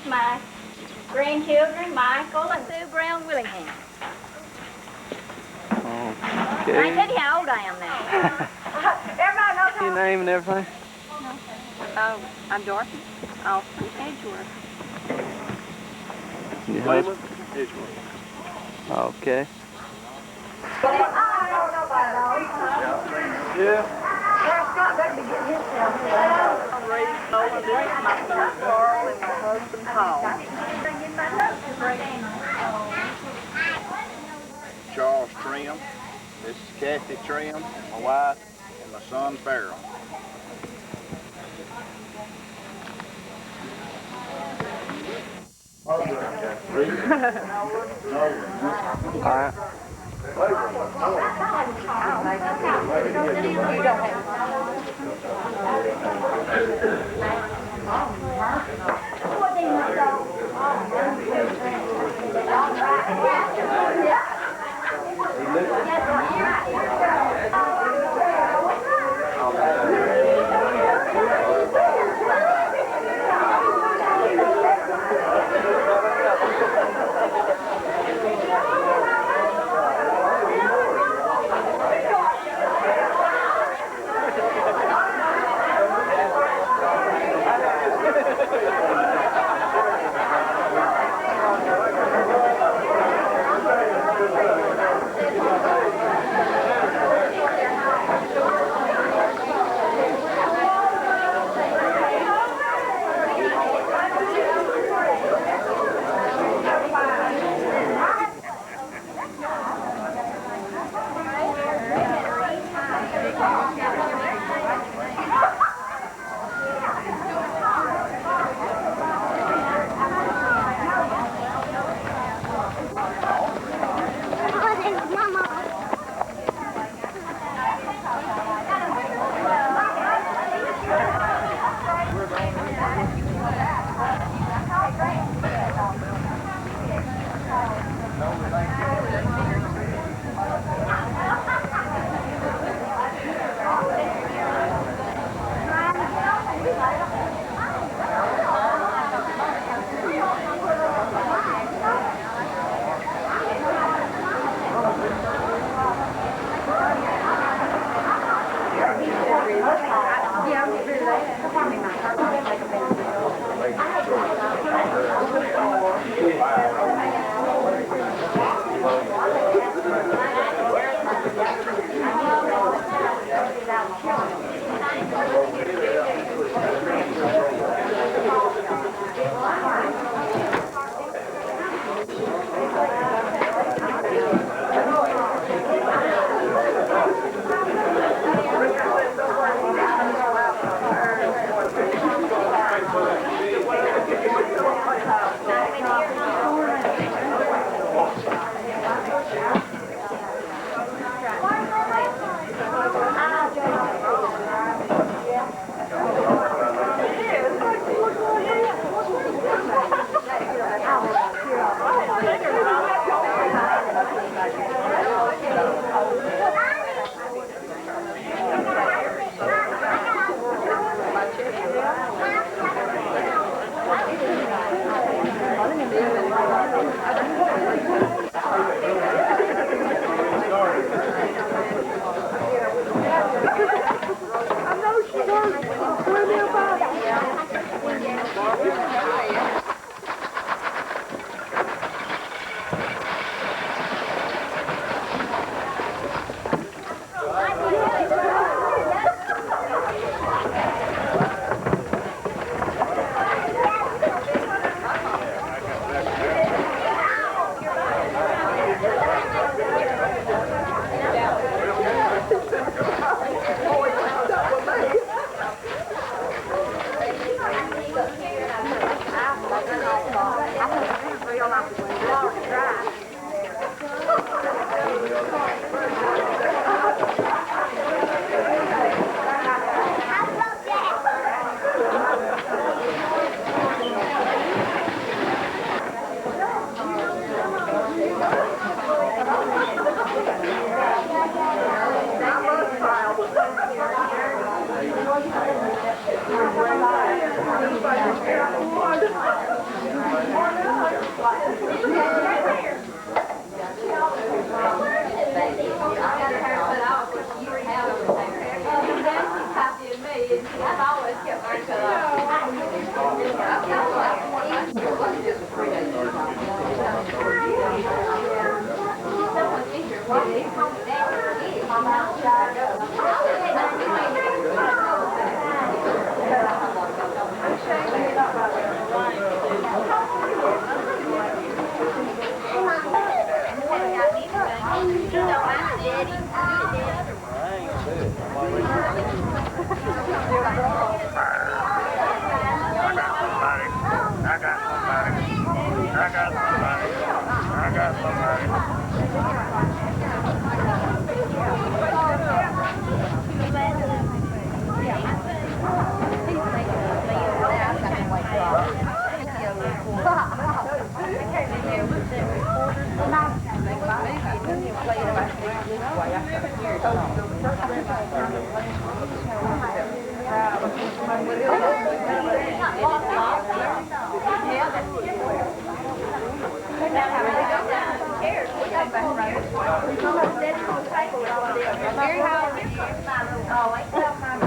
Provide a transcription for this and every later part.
my grandchildren, Michael and Sue Brown Willingham. Okay. I tell you how old I am now. Everybody knows how Your name and everything? No. Oh, I'm Dorothy. Oh, from Edgeworth. Your husband? Okay. Yeah. I'm raised Nolan, this is my son Carl and my husband Paul. Charles Trim. This is Kathy Trim, my wife, and my son Farrell. All right.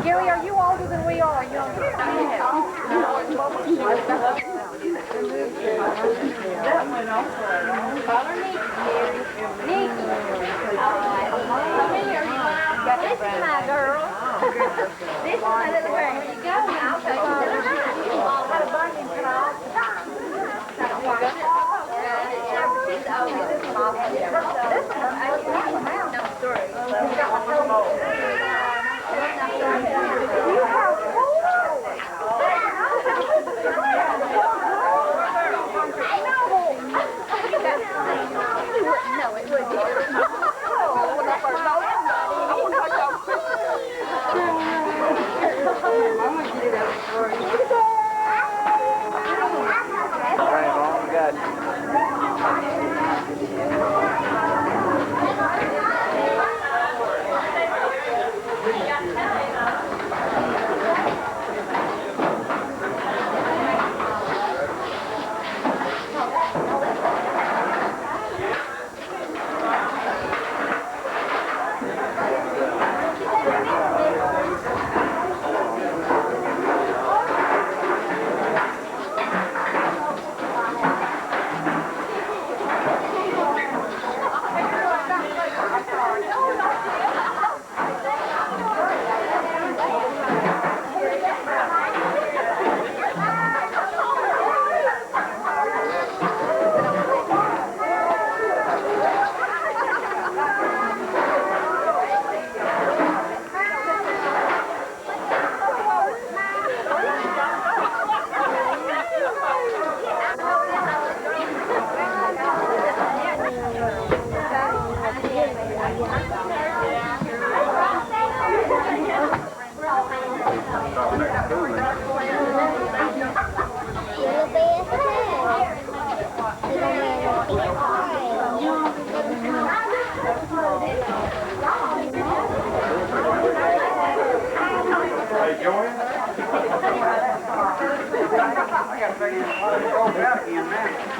Gary, are you older than we are or younger? This is my girl. This is my little girl. Here you go. I'll show you. Hey, Joanna. I got to figure it out again now.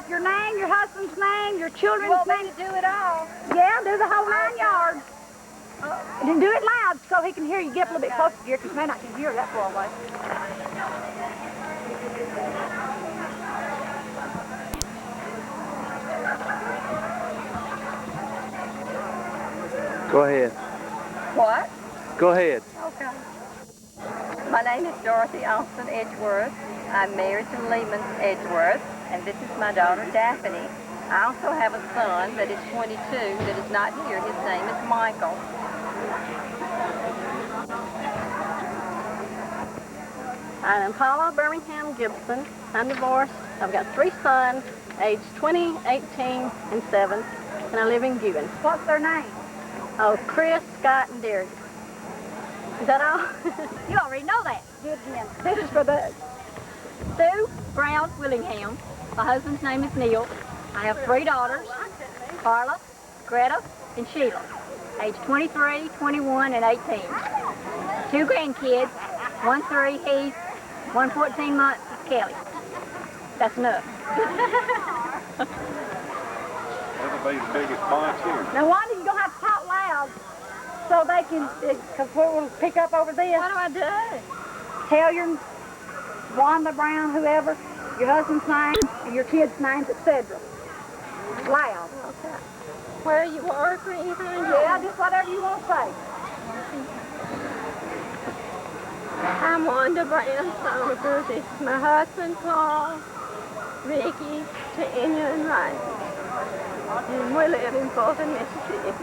Your name, your husband's name, your children's You want name. me to do it all? Yeah, do the whole 9 yards. And do it loud so he can hear you. Get up a little bit closer, dear, because man, I can hear that far away. Go ahead. What? Go ahead. Okay. My name is Dorothy Austin Edgeworth. I'm married to Lehman Edgeworth, and this is my daughter Daphne. I also have a son that is 22 that is not here. His name is Michael. I'm Paula Birmingham Gibson. I'm divorced. I've got 3 sons, aged 20, 18, and 7, and I live in Gibbon. What's their name? Oh, Chris, Scott, and Derek. Is that all? You already know that. Do it again. This is for the Sue Brown Willingham. My husband's name is Neil. I have 3 daughters, Carla, Greta, and Sheila, aged 23, 21, and 18. 2 grandkids, 1 3 Heath, 1 14 months is Kelly. That's enough. That'll be the biggest bunch here. Now, Wanda, you're going to have to talk loud so they can, because we'll pick up over this. What do I do? Tell your Wanda Brown, whoever, your husband's name, and your kids' names, etc. Loud. Okay. Where you work or anything? Yeah, just whatever you want to say. I'm Wanda Brown Saunders. This is my husband, Paul, Ricky, Tanya, and Ryan. And we live in Fulton, Mississippi.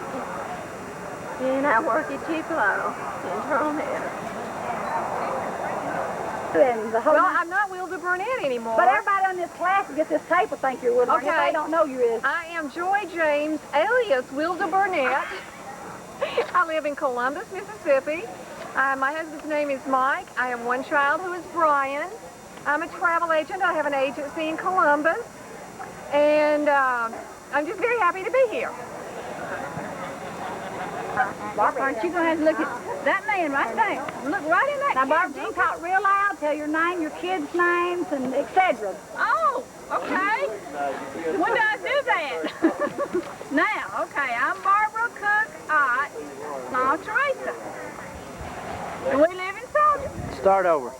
And I work at Tupelo in Pearl Meadows. And the whole Well, night. I'm not Wilda Burnett anymore. But everybody on this class will get this tape will think you're Wilda Burnett. Okay. They don't know you is. I am Joy James, alias Wilda Burnett. I live in Columbus, Mississippi. My husband's name is Mike. I have 1 child who is Brian. I'm a travel agent. I have an agency in Columbus. And I'm just very happy to be here. Barbara, Aren't you going to have to look at that man right there? Look right in that now, Barbara, camera. you can talk real loud, tell your name, your kids' names, and etc. Oh, okay. When do I do that? Now, okay, I'm Barbara Cook Ott, now Teresa. And we live in Soldier. Start over.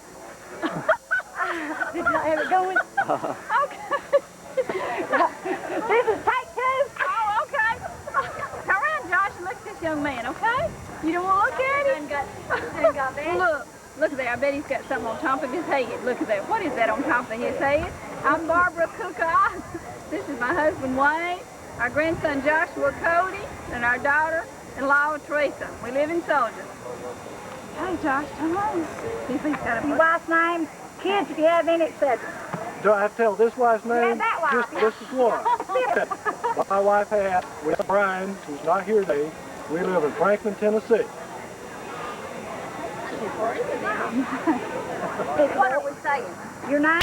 Did not have it going. Okay. This is take two. Oh, okay. Come around, Josh, and look at this young man, okay? You don't want to look at him? Look there. I bet he's got something on top of his head. Look at that. What is that on top of his head? I'm Barbara Cook. This is my husband, Wayne, our grandson, Joshua Cody, and our daughter-in-law, Teresa. We live in Soldier. Hey, Josh, come on. See if he's got a Your wife's name, kids, if you have any, etc. Do I have to tell this wife's name? Yeah, that wife. Just this is one. My wife had, we have Brian, who's not here today. We live in Franklin, Tennessee. What are we saying? Your name?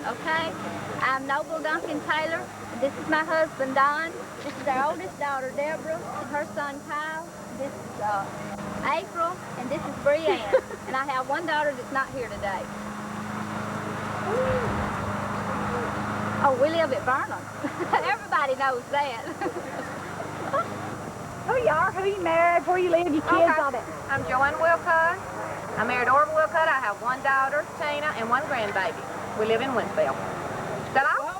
Okay, I'm Noble Duncan Taylor. This is my husband, Don. This is our oldest daughter, Deborah, and her son, Kyle. This is April, and this is Brianne. And I have one daughter that's not here today. Oh, we live at Burnham. Everybody knows that. Who you are, who you married, where you live, your kids, all that. I'm Joanna Wilcox. I married Orville Wilcox. I have one daughter, Tina, and one grandbaby. We live in Winsville. Is that all?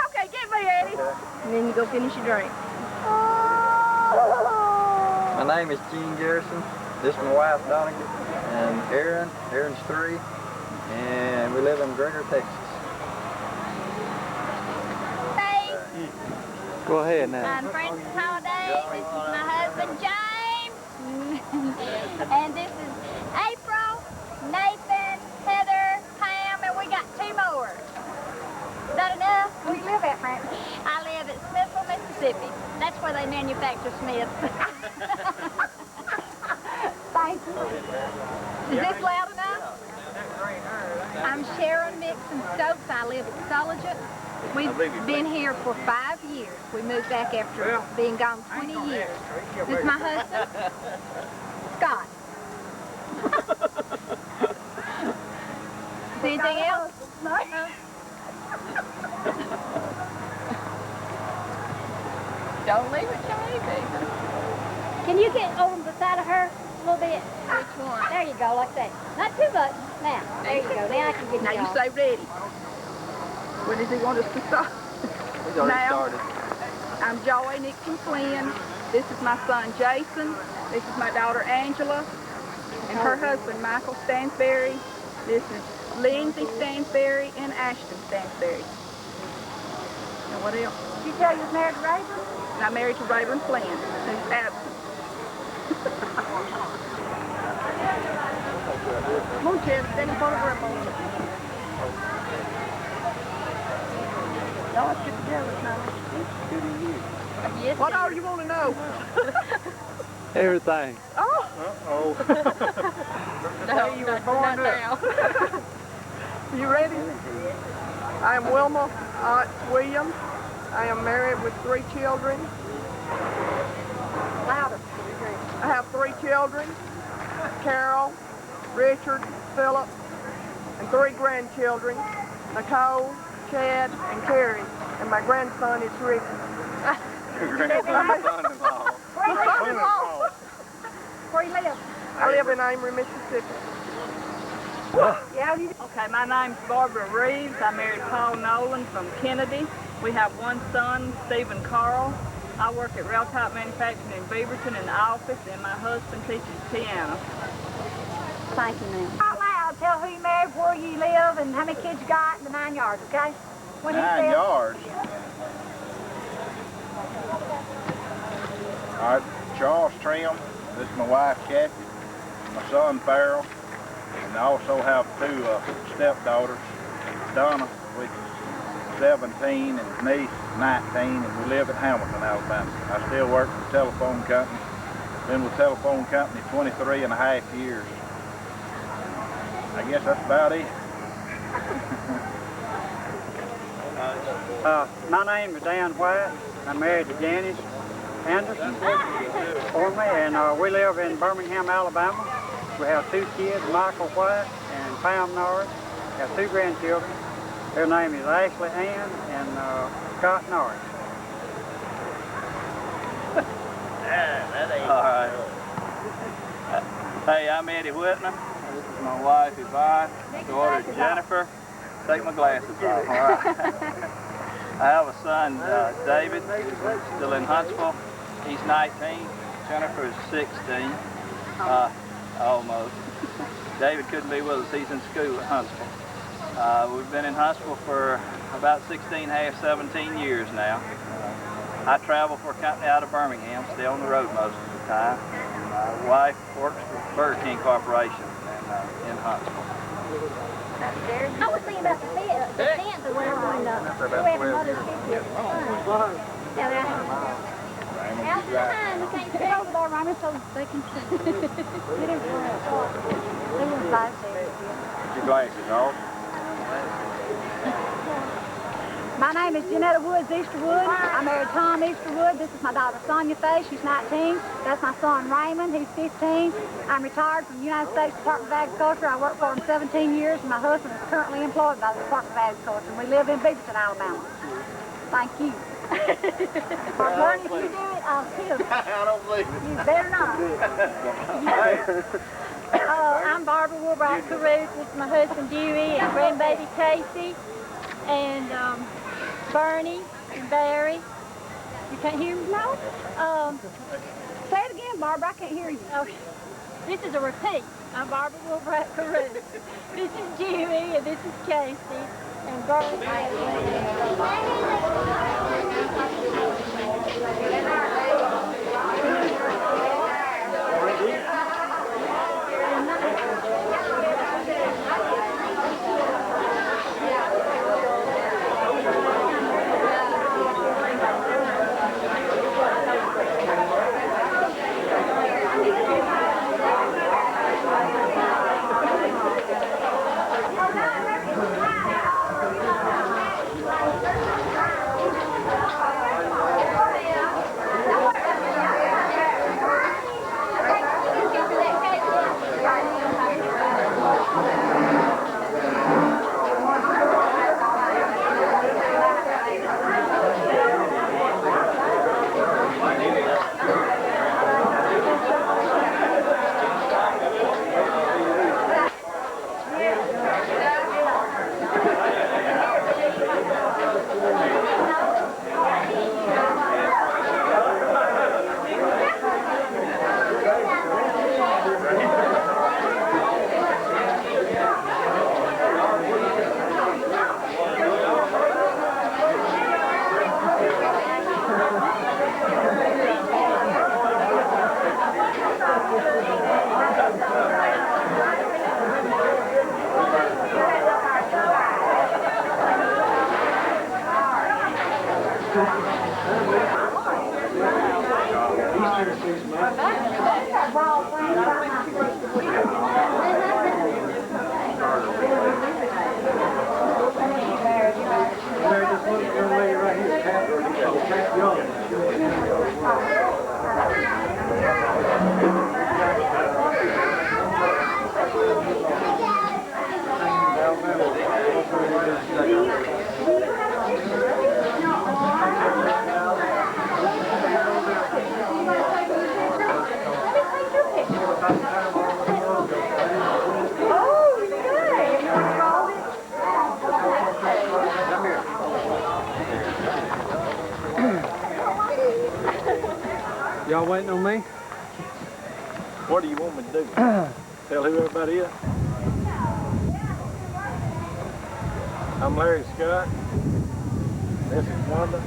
Okay, get me, Eddie. And then you go finish your drink. My name is Gene Garrison. This is my wife, Donegan, and Aaron. Aaron's 3, and we live in Gregory, Texas. Hey, Go ahead now. I'm Francis Holiday. This is my husband, James. And this is April, Nathan, Heather, Pam, and we got 2 more. Is that enough? Where you live at, Francis? I live at Smithville, Mississippi. That's where they manufacture Smiths. Thank you. Is this loud enough? I'm Sharon Mixon Stokes. I live at Soldier. We've been here for 5 years. We moved back after being gone 20 years. This is my husband, Scott. Is there anything else? No. Don't leave it to me, baby. Can you get over beside of her a little bit? Which one? There you go, like that. Not too much. Now, there you go. Now I can get Now you you off. say ready. When does he want us to start? He's already Now. started. I'm Joey Nixon Flynn. This is my son Jason. This is my daughter Angela. And her husband Michael Stansberry. This is Lindsay Stansberry and Ashton Stansberry. And what else? Did you tell you was married to Rayburn? And I'm married to Rayburn Flynn, who's absent. Come on, Chad, stand in front of Grandma. Y'all have to get together now. Yes, what all you want to know? Everything. Oh! No, you were born now. You ready? I am Wilma Ott Williams. I am married with 3 children. Louder. I have 3 children, Carol, Richard, Philip, and 3 grandchildren, Nicole, Chad, and Carrie. And my grandson is Ricky. Son-in-law. Where you live? I live in Amory, Mississippi. Yeah, you Okay, my name's Barbara Reeves. I married Paul Nolan from Kennedy. We have one son, Stephen Carl. I work at Rail Type Manufacturing in Beaverton in the office, and my husband teaches piano. Thank you, ma'am. Out loud, tell who you married, where you live, and how many kids you got, and the 9 yards, okay? What he 9 said. yards. All right, Charles Trim. This is my wife, Kathy. My son, Farrell. And I also have 2 stepdaughters, Donna, which is 17, and his niece, 19, and we live in Hamilton, Alabama. I still work for the telephone company. Been with the telephone company 23.5 years. I guess that's about it. My name is Dan White. I'm married to Janice Anderson, and we live in Birmingham, Alabama. We have 2 kids, Michael White and Pam Norris. We have 2 grandchildren. Their name is Ashley Ann and Scott Norris. All right. Hey, I'm Eddie Whitman. This is my wife, Yvonne, daughter Jennifer. Take my glasses off, all right? I have a son, David, who's still in Huntsville. He's 19. Jennifer is 16, almost. David couldn't be with us. He's in school at Huntsville. We've been in Huntsville for about 17 years now. I travel for a company out of Birmingham, stay on the road most of the time. My wife works for Burger King Corporation in Huntsville. I was thinking about the fence or whatever when we had Mother's 50th. Out behind, we can't get over there, Rhonda, so they can see. Get in front. They were 5 there. Get your glasses off. My name is Janetta Woods Easterwood. I married Tom Easterwood. This is my daughter Sonia Faye. She's 19. That's my son Raymond. He's 15. I'm retired from the United States Department of Agriculture. I worked for him 17 years, and my husband is currently employed by the Department of Agriculture. And we live in Beaverton, Alabama. Thank you. Bernie, if you do it, I'll kill you. I don't believe it. You better not. I'm Barbara Woolbright Caruth. This is my husband Dewey and grandbaby Casey and Bernie and Barry. You can't hear me? No? Say it again, Barbara. I can't hear you. Oh, this is a repeat. I'm Barbara Woolbright Caruth. This is Dewey and this is Casey and Bernie. Y'all waiting on me? What do you want me to do? Tell who everybody is. I'm Larry Scott. This is Wanda.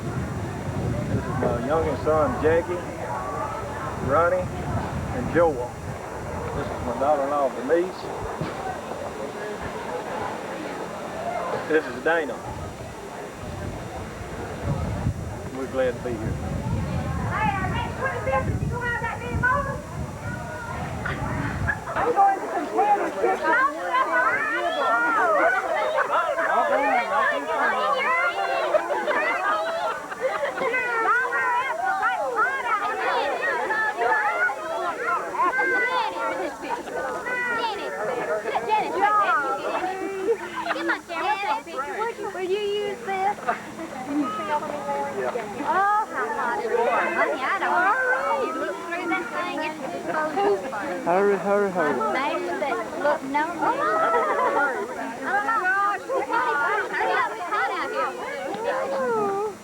This is my youngest son, Jackie, Ronnie, and Joel. This is my daughter-in-law, Denise. This is Dana. We're glad to be here. I'm going to compare the pictures. Hurry, hurry, hurry. Maybe that look no.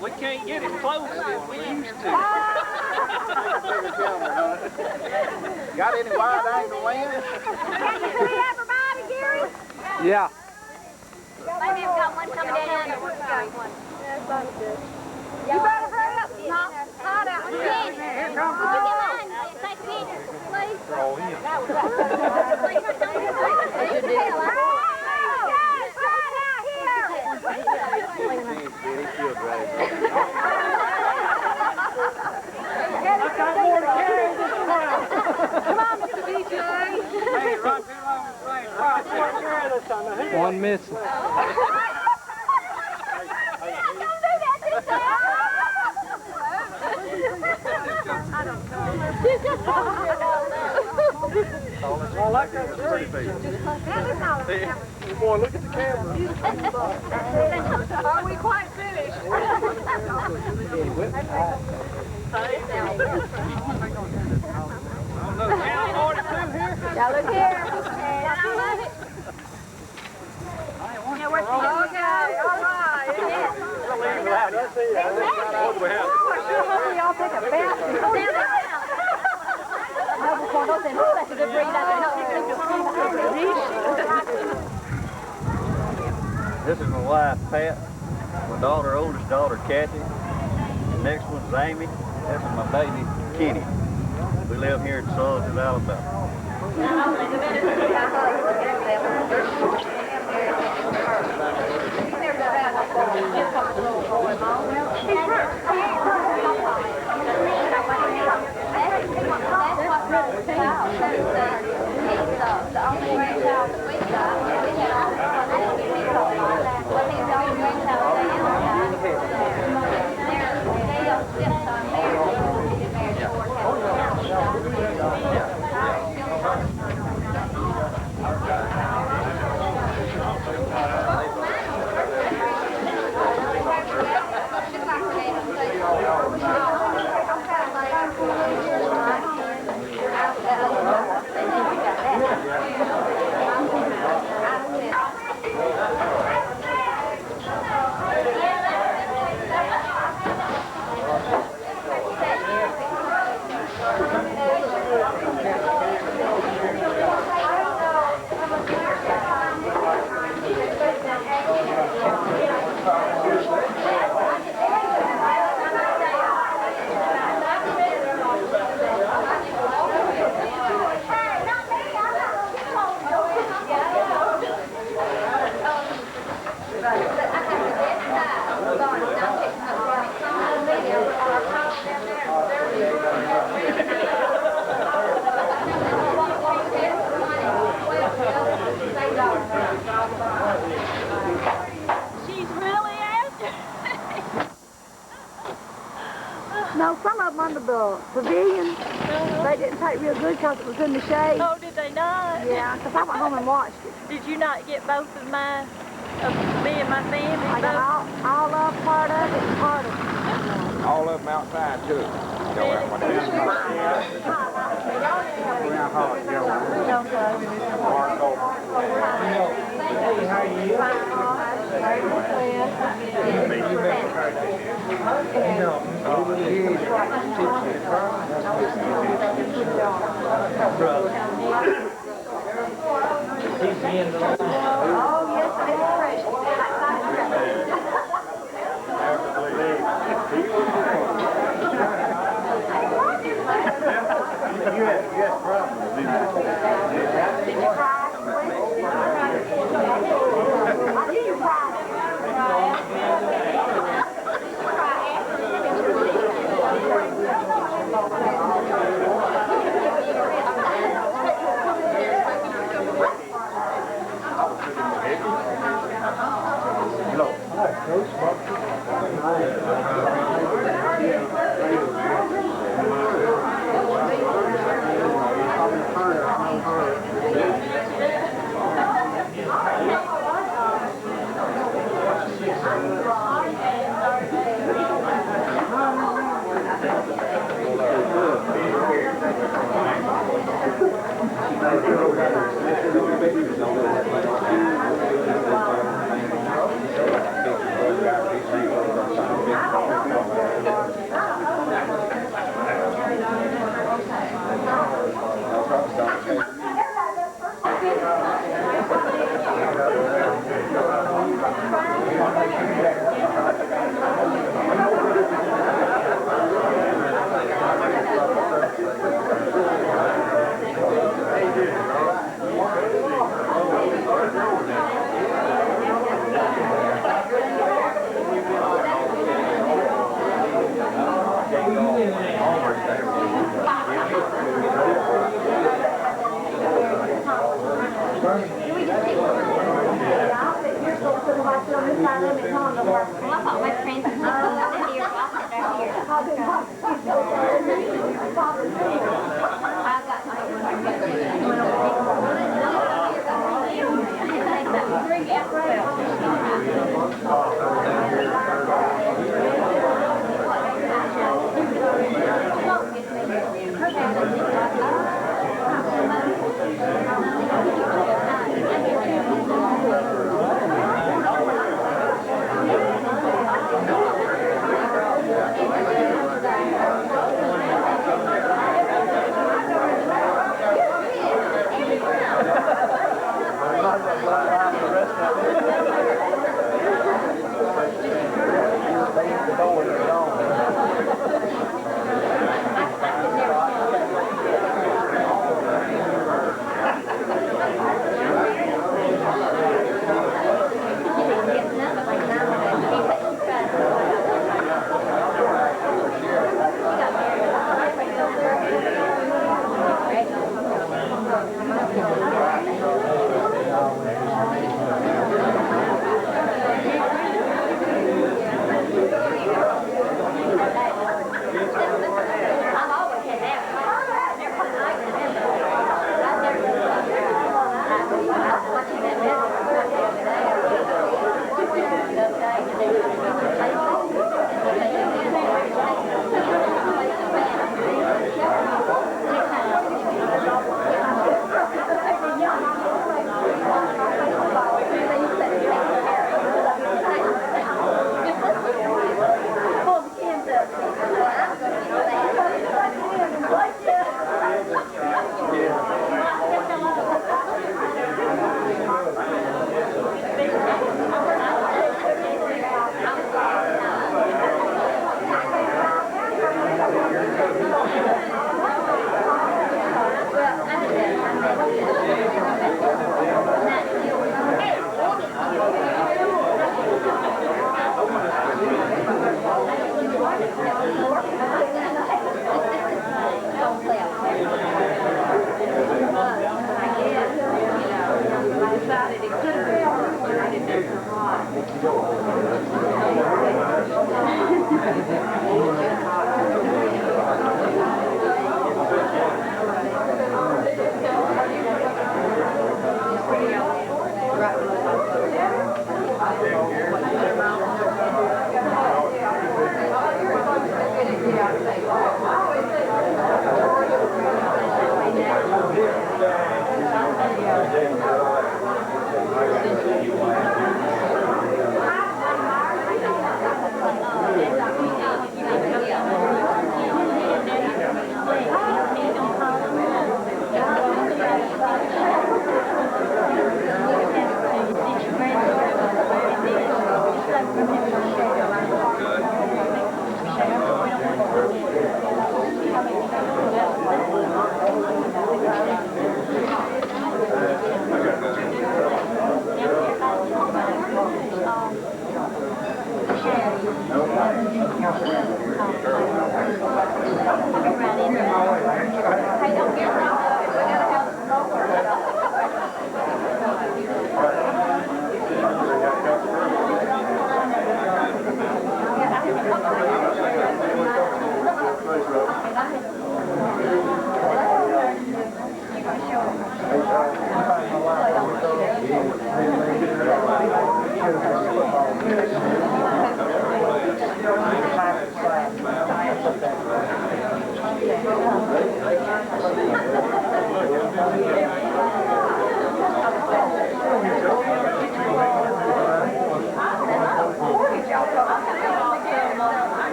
We can't get as close as we used to. Got any wide angle lens? Can you see everybody, Gary? Yeah. Maybe I've got one coming down. You better hurry up. It's not hot out here. Would you get mine? Take a picture, please. Come on, Mr. DJ. Hey, run too long and swing. One missing. I like that tree. Boy, look at the camera. Are we quite finished? Now look here. I love it. Okay, all right. Y'all take a bath. This is my wife, Pat. My daughter, oldest daughter, Kathy. The next one's Amy. This is my baby, Kenny. We live here in Untitled, Alabama. She's really after. No, some of them under the pavilion, they didn't take real good because it was in the shade. Oh, did they not? Yeah, because I went home and watched it. Did you not get both of mine? Of me and my family? I got all of part of it and part of it. All of them outside, too. Well, I thought my friends would sit here, so I'll sit right here. I've got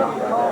Yeah.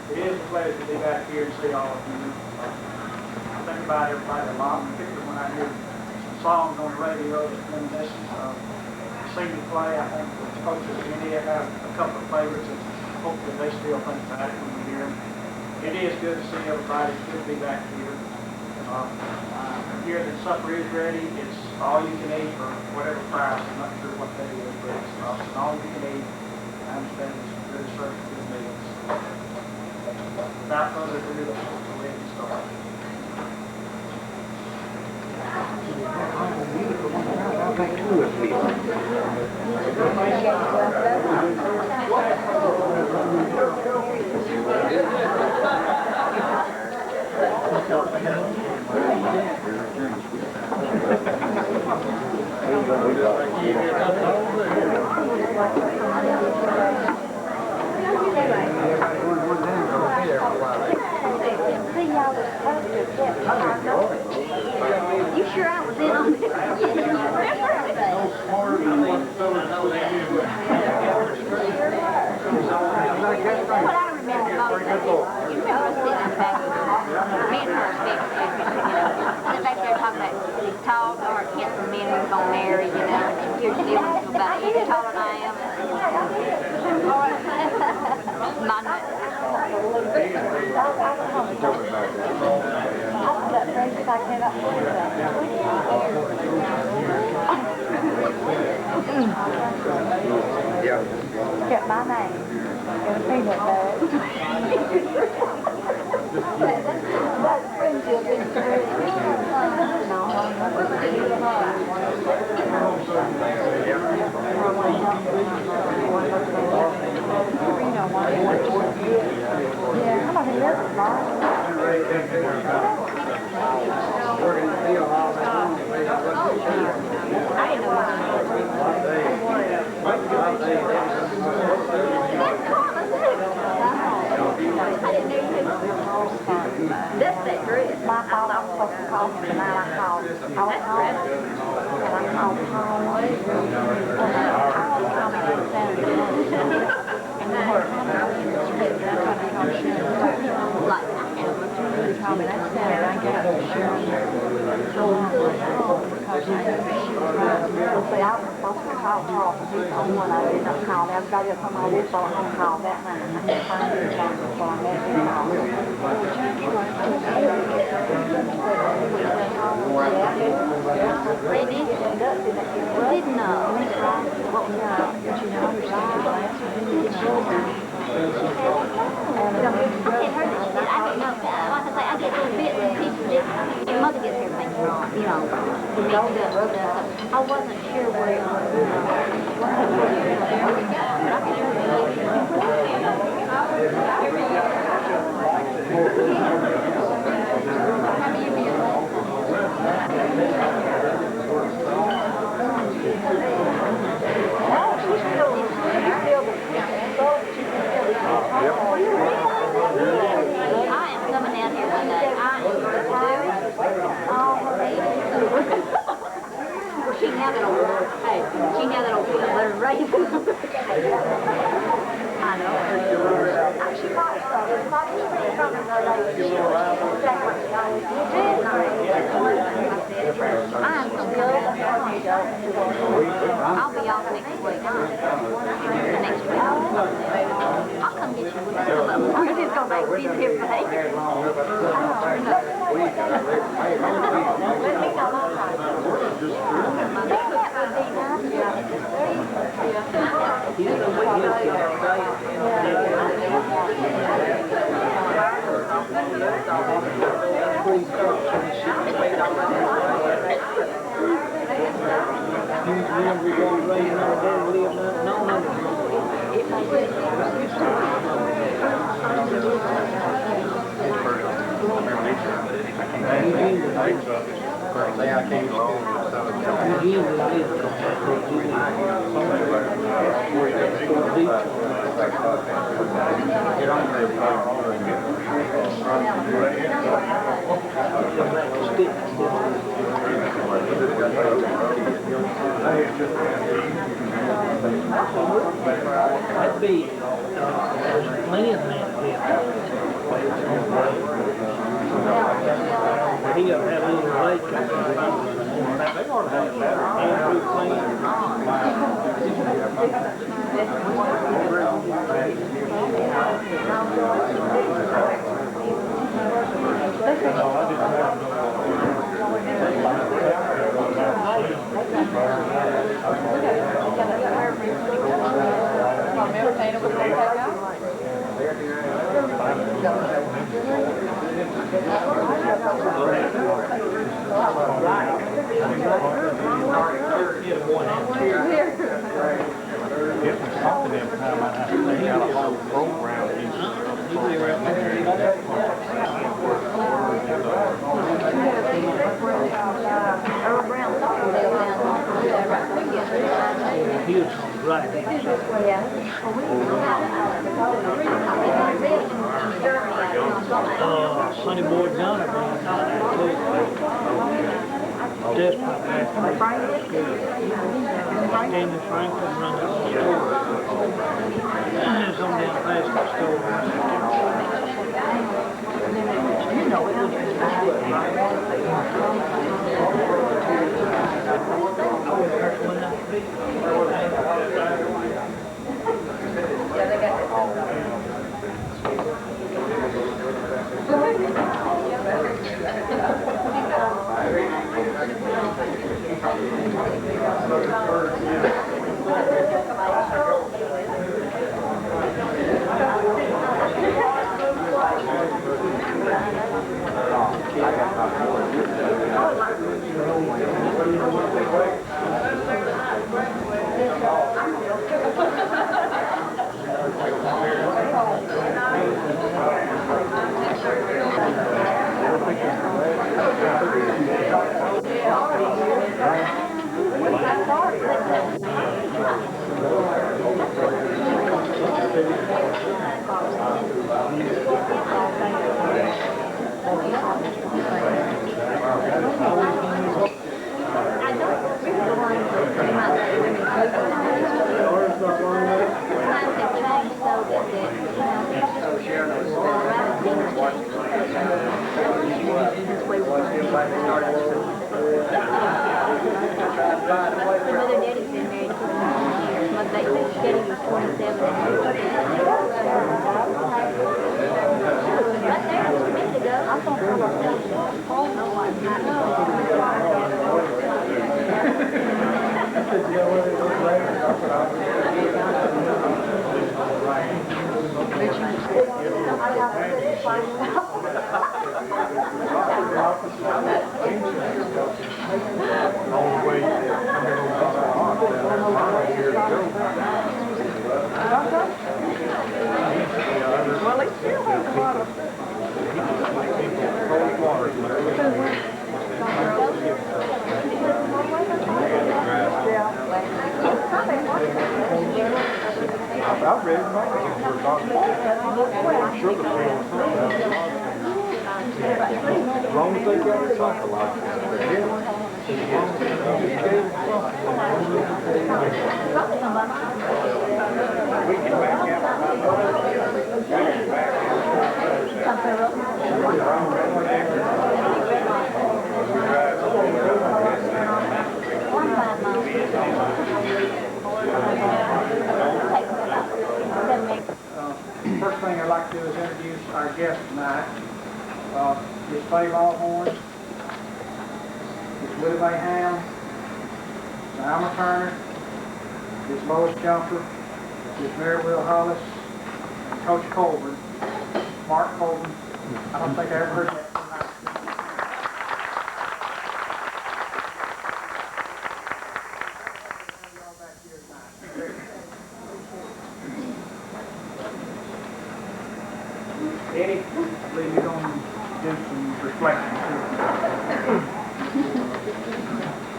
It is a pleasure to be back here and see all of you. I think about everybody a lot, particularly when I hear some songs on the radio that reminiscent of seeing me play. I think the folks at India have a couple of favorites that hopefully they still think back when we hear them. It is good to see everybody. It's good to be back here. I hear that supper is ready. It's all you can eat for whatever price. I'm not sure what that is, but it's all you can eat. I understand it's good service, good meals. Without further ado, let's go ahead and start. You sure I was in on this? What I remember most of, you remember us sitting in the back of the car, me and her sitting there talking about tall, dark, handsome men we were going to marry, you know, and here's Dylan about 8 taller than I am. Kept my name in a peanut bag. That's friendship is true. called him tonight. I called Paul, and I called Paul. Paul called me that Saturday morning. And then her mother called Sharon. Like, and called me that Saturday. I got to Sharon. So long because I knew she was right. See, I was supposed to call Paul, but he's the only one I did not call. Everybody else on my list, I didn't call that line. I had to find his phone before I met him. They did. Didn't know. What was that? But you know, there's something last one. I can't heard this shit. I don't know. Like I say, I get little bits and pieces. Your mother gets everything wrong, you know, mixed up stuff. I wasn't sure where it was. But I can hear I am coming down here one day. I am going to do all her age. Well, she can have that old, hey, she can have that old peanut butter and raisin. I know. She watched those. It's not just pretty from her the other day. She was exactly what she always did. I'm from the other I'll be off next week. The next week. I'll come get you. We're just going to make these here for me. Let me come That'd be plenty of land here. He got that little lake. They ought to have better and Sonny Boy John desperate back from Daniel Franklin runs the store. It's on down past the store. You know it was Mother and Daddy's been married 29 years. My baby Daddy was 27 and she was 50. Right there, just a minute ago. I thought her was Well, he still has a lot of I've read sugar pills. As long as they got it psychologically. We can back out. First thing I'd like to do is introduce our guest tonight. Miss Faye Longhorn, Miss Willie Mae Ham, Miss Alma Turner, Miss Lois Jumper, Miss Mary Will Hollis, and Coach Colburn, Mark Colburn. I don't think I ever heard that tonight. Eddie, I believe you're going to do some reflection too.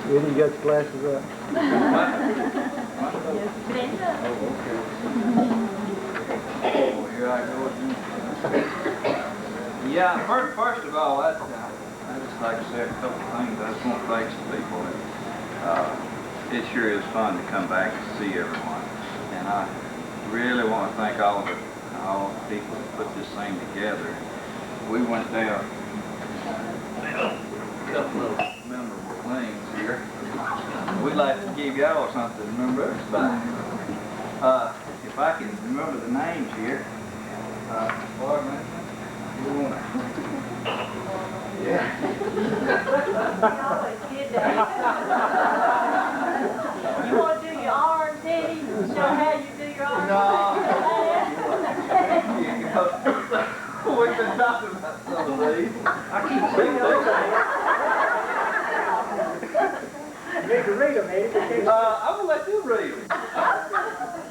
Eddie, you got your glasses up? Yeah, first of all, I just like to say a couple of things. I just want to thank some people. It sure is fun to come back and see everyone. And I really want to thank all the people that put this thing together. We went down a couple of memorable things here. We'd like to give y'all something to remember us by. If I can remember the names here. Pardon you want to? Yeah. You want to do your arms, Eddie? Show how you do your arms? No. We've been talking about some of these. I keep seeing those. You need to read them, Eddie. I'm going to let you read them.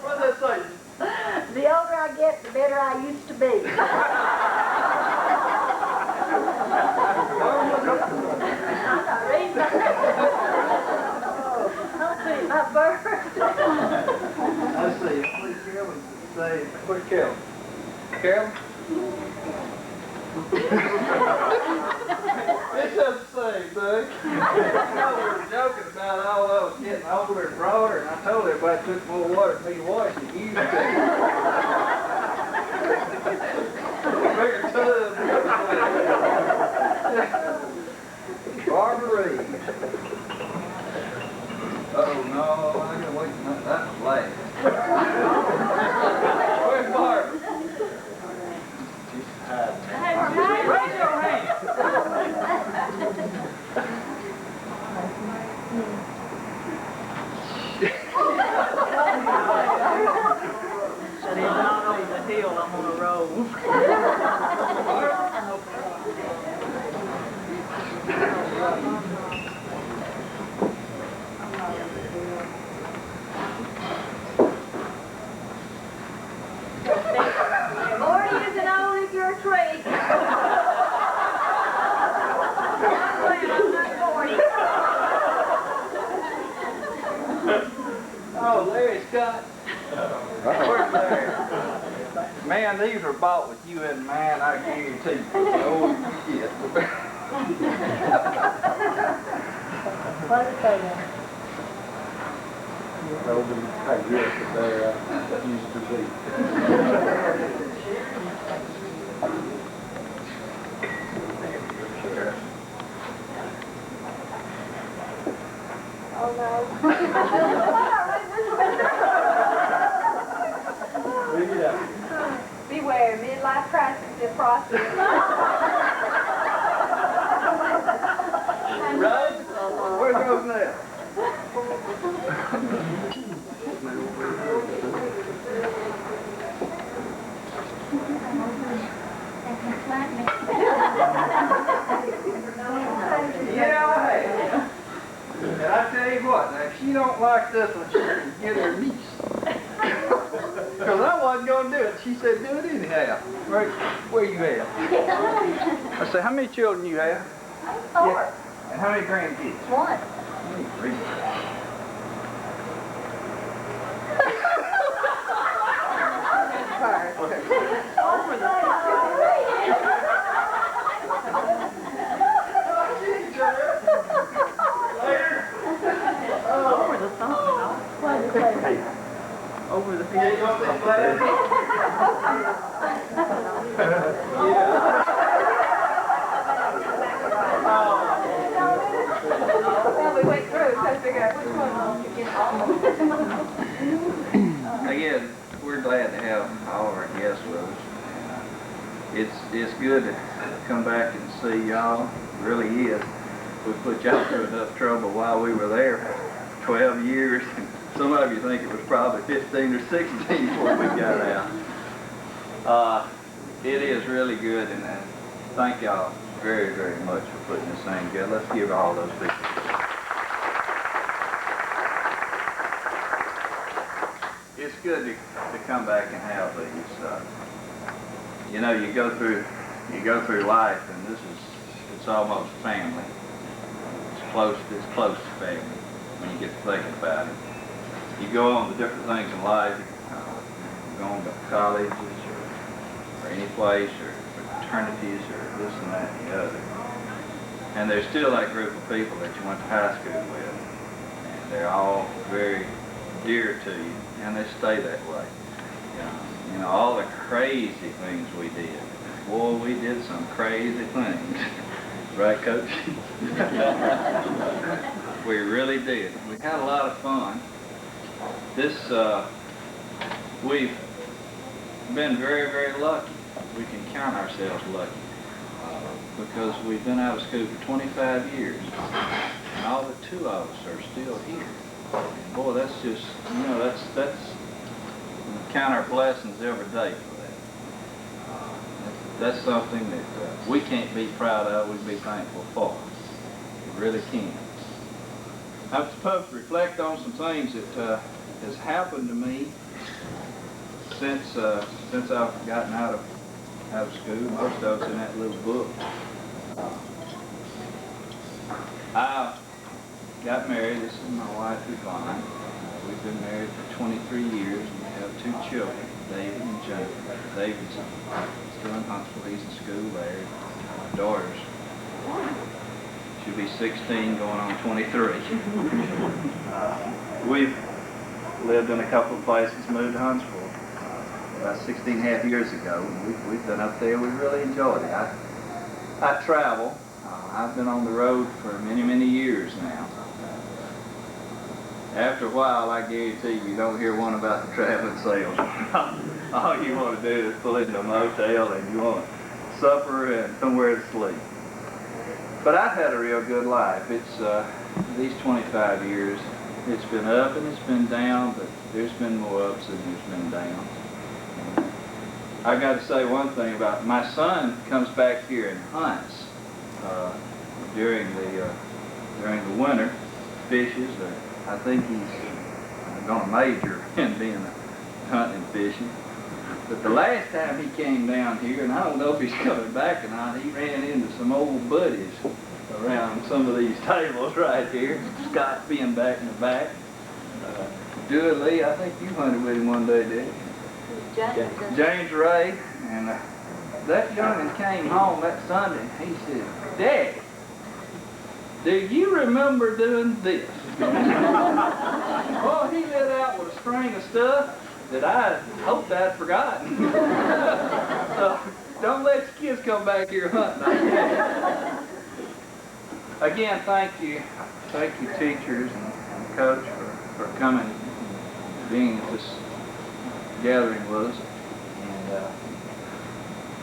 What does that say? The older I get, the better I used to be. My bird. Let's see. Please, Carolyn, say, where's Carolyn? Carolyn? It's just the same thing. We were joking about all I was getting older and broader, and I told everybody it took more water for me to wash than you used to. Bigger tub. Barbara Reed. Oh no, I gotta wait. That was last. Where's Barbara? Raise your hand. Said he's not over the hill, I'm on a roll. Lord isn't old if you're a tree. I'm not 40. Oh, Larry Scott. Where's Larry? Man, these were bought with you in mind, I guarantee you. Oh, yeah. What did it say then? I guess that they're used to be. Oh no. Beware, midlife crisis is process. Rose? Where's Rose now? Yeah, and I tell you what, now if she don't like this one, she can get her niece. Because I wasn't going to do it. She said, do it anyhow. Where you at? I said, how many children you have? 4. Yeah. And how many grandkids? 1. Three. Over the field. Well, we went through, trying to figure out which one to get off. Again, we're glad to have all of our guests with us. It's good to come back and see y'all. It really is. We put y'all through enough trouble while we were there. 12 years. Some of you think it was probably 15 or 16 before we got out. It is really good, and thank y'all very, very much for putting this thing together. Let's give all those people. It's good to come back and have these. You know, you go through life, and it's almost family. It's close to family when you get to thinking about it. You go on to different things in life, you go on to colleges or any place or fraternities or this and that and the other. And there's still that group of people that you went to high school with, and they're all very dear to you, and they stay that way. You know, all the crazy things we did. Boy, we did some crazy things. Right, Coach? We really did. We had a lot of fun. We've been very, very lucky. We can count ourselves lucky because we've been out of school for 25 years, and all but 2 of us are still here. And boy, that's just, you know, that's we count our blessings every day for that. That's something that we can't be proud of. We'd be thankful for. We really can. I'm supposed to reflect on some things that has happened to me since I've gotten out of school. Most of it's in that little book. I got married. This is my wife, Yvonne. We've been married for 23 years, and we have 2 children, David and Jennifer. David's still in Huntsville. He's in school there. My daughter's she'll be 16, going on 23. We've lived in a couple of places, moved to Huntsville about 16.5 years ago. We've been up there. We really enjoyed it. I travel. I've been on the road for many, many years now. After a while, I guarantee you don't hear one about the traveling salesman. All you want to do is pull into a motel and you want supper and somewhere to sleep. But I've had a real good life. It's these 25 years, it's been up and it's been down, but there's been more ups than there's been downs. I got to say one thing about my son comes back here and hunts during the winter, fishes. I think he's going to major in being hunting and fishing. But the last time he came down here, and I don't know if he's coming back or not, he ran into some old buddies around some of these tables right here. Scott being back in the back. Dewey Lee, I think you hunted with him one day, didn't you? James Ray. And that young'un came home that Sunday, and he said, "Dad, do you remember doing this?" Well, he lit out with a string of stuff that I hoped I'd forgotten. So don't let your kids come back here hunting. Again, thank you teachers and Coach, for coming and being at this gathering with us. And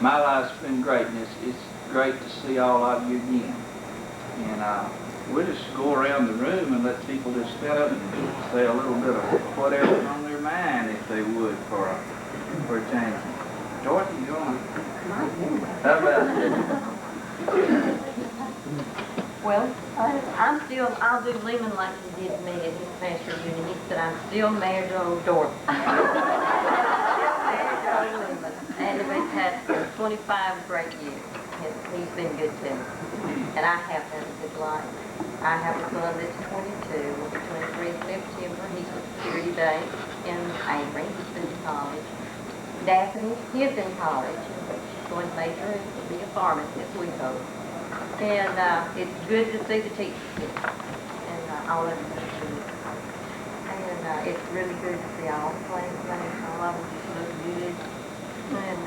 my life's been great, and it's great to see all of you again. And we'll just go around the room and let people just stand up and say a little bit of whatever's on their mind, if they would, for a change. Dorothy, you want to? How about it? Well, I'll do Lehman like he did me at his pastor reunion. He said, I'm still married to old Dorothy. Married to old Lehman. And we've had 25 great years. He's been good to me. And I have had a good life. I have a son that's 22, will be 23 in September. He's with Security Day in Amory. He's been to college. Daphne, he's in college. She's going to major and be a pharmacist, we hope. And it's good to see the teachers here. And all of them are good. And it's really good to see all the players. All of them just look good. And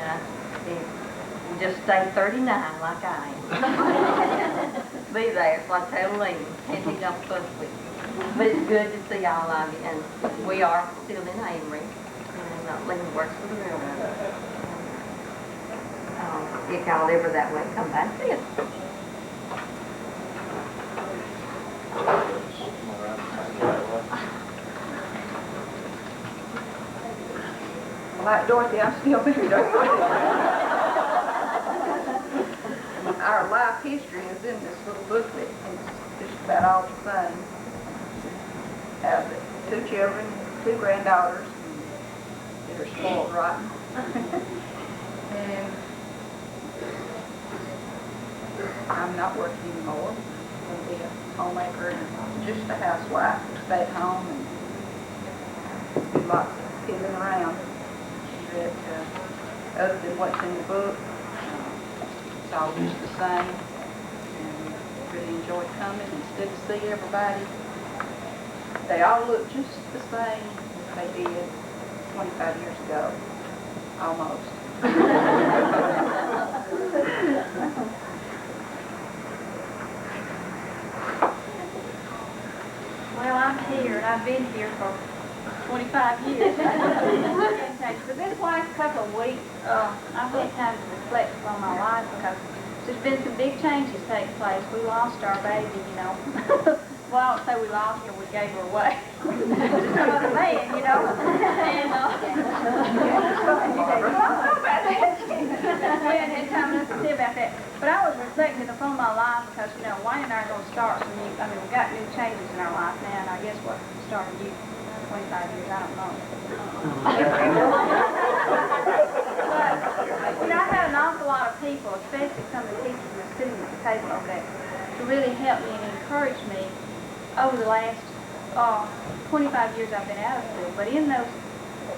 just stay 39 like I am. Be there, like tell Lehman. Can't be no fuss with you. But it's good to see all of you. And we are still in Amory. And Lehman works for the railroad. If y'all ever that way, come back and see us. Like Dorothy, I'm still married. Our life history is in this little booklet. It's just about all the same. Have 2 children, 2 granddaughters. They're spoiled rotten. And I'm not working anymore. I'm going to be a homemaker and just a housewife. Stay at home and do lots of fiddling around. But other than what's in the book, it's all just the same. And really enjoyed coming. It's good to see everybody. They all look just the same as they did 25 years ago. Almost. Well, I'm here, and I've been here for 25 years. But this last couple of weeks, I've had time to reflect on my life because there's been some big changes taking place. We lost our baby, you know. Well, I don't say we lost her, we gave her away. To another man, you know. And we hadn't had time enough to say about that. But I was reflecting upon my life because, you know, Wayne and I are going to start some new, we got new changes in our life now, and I guess what started you 25 years, I don't know. But, you know, I had an awful lot of people, especially some of the teachers that are sitting at the table over there, to really help me and encourage me over the last 25 years I've been out of school. But in those,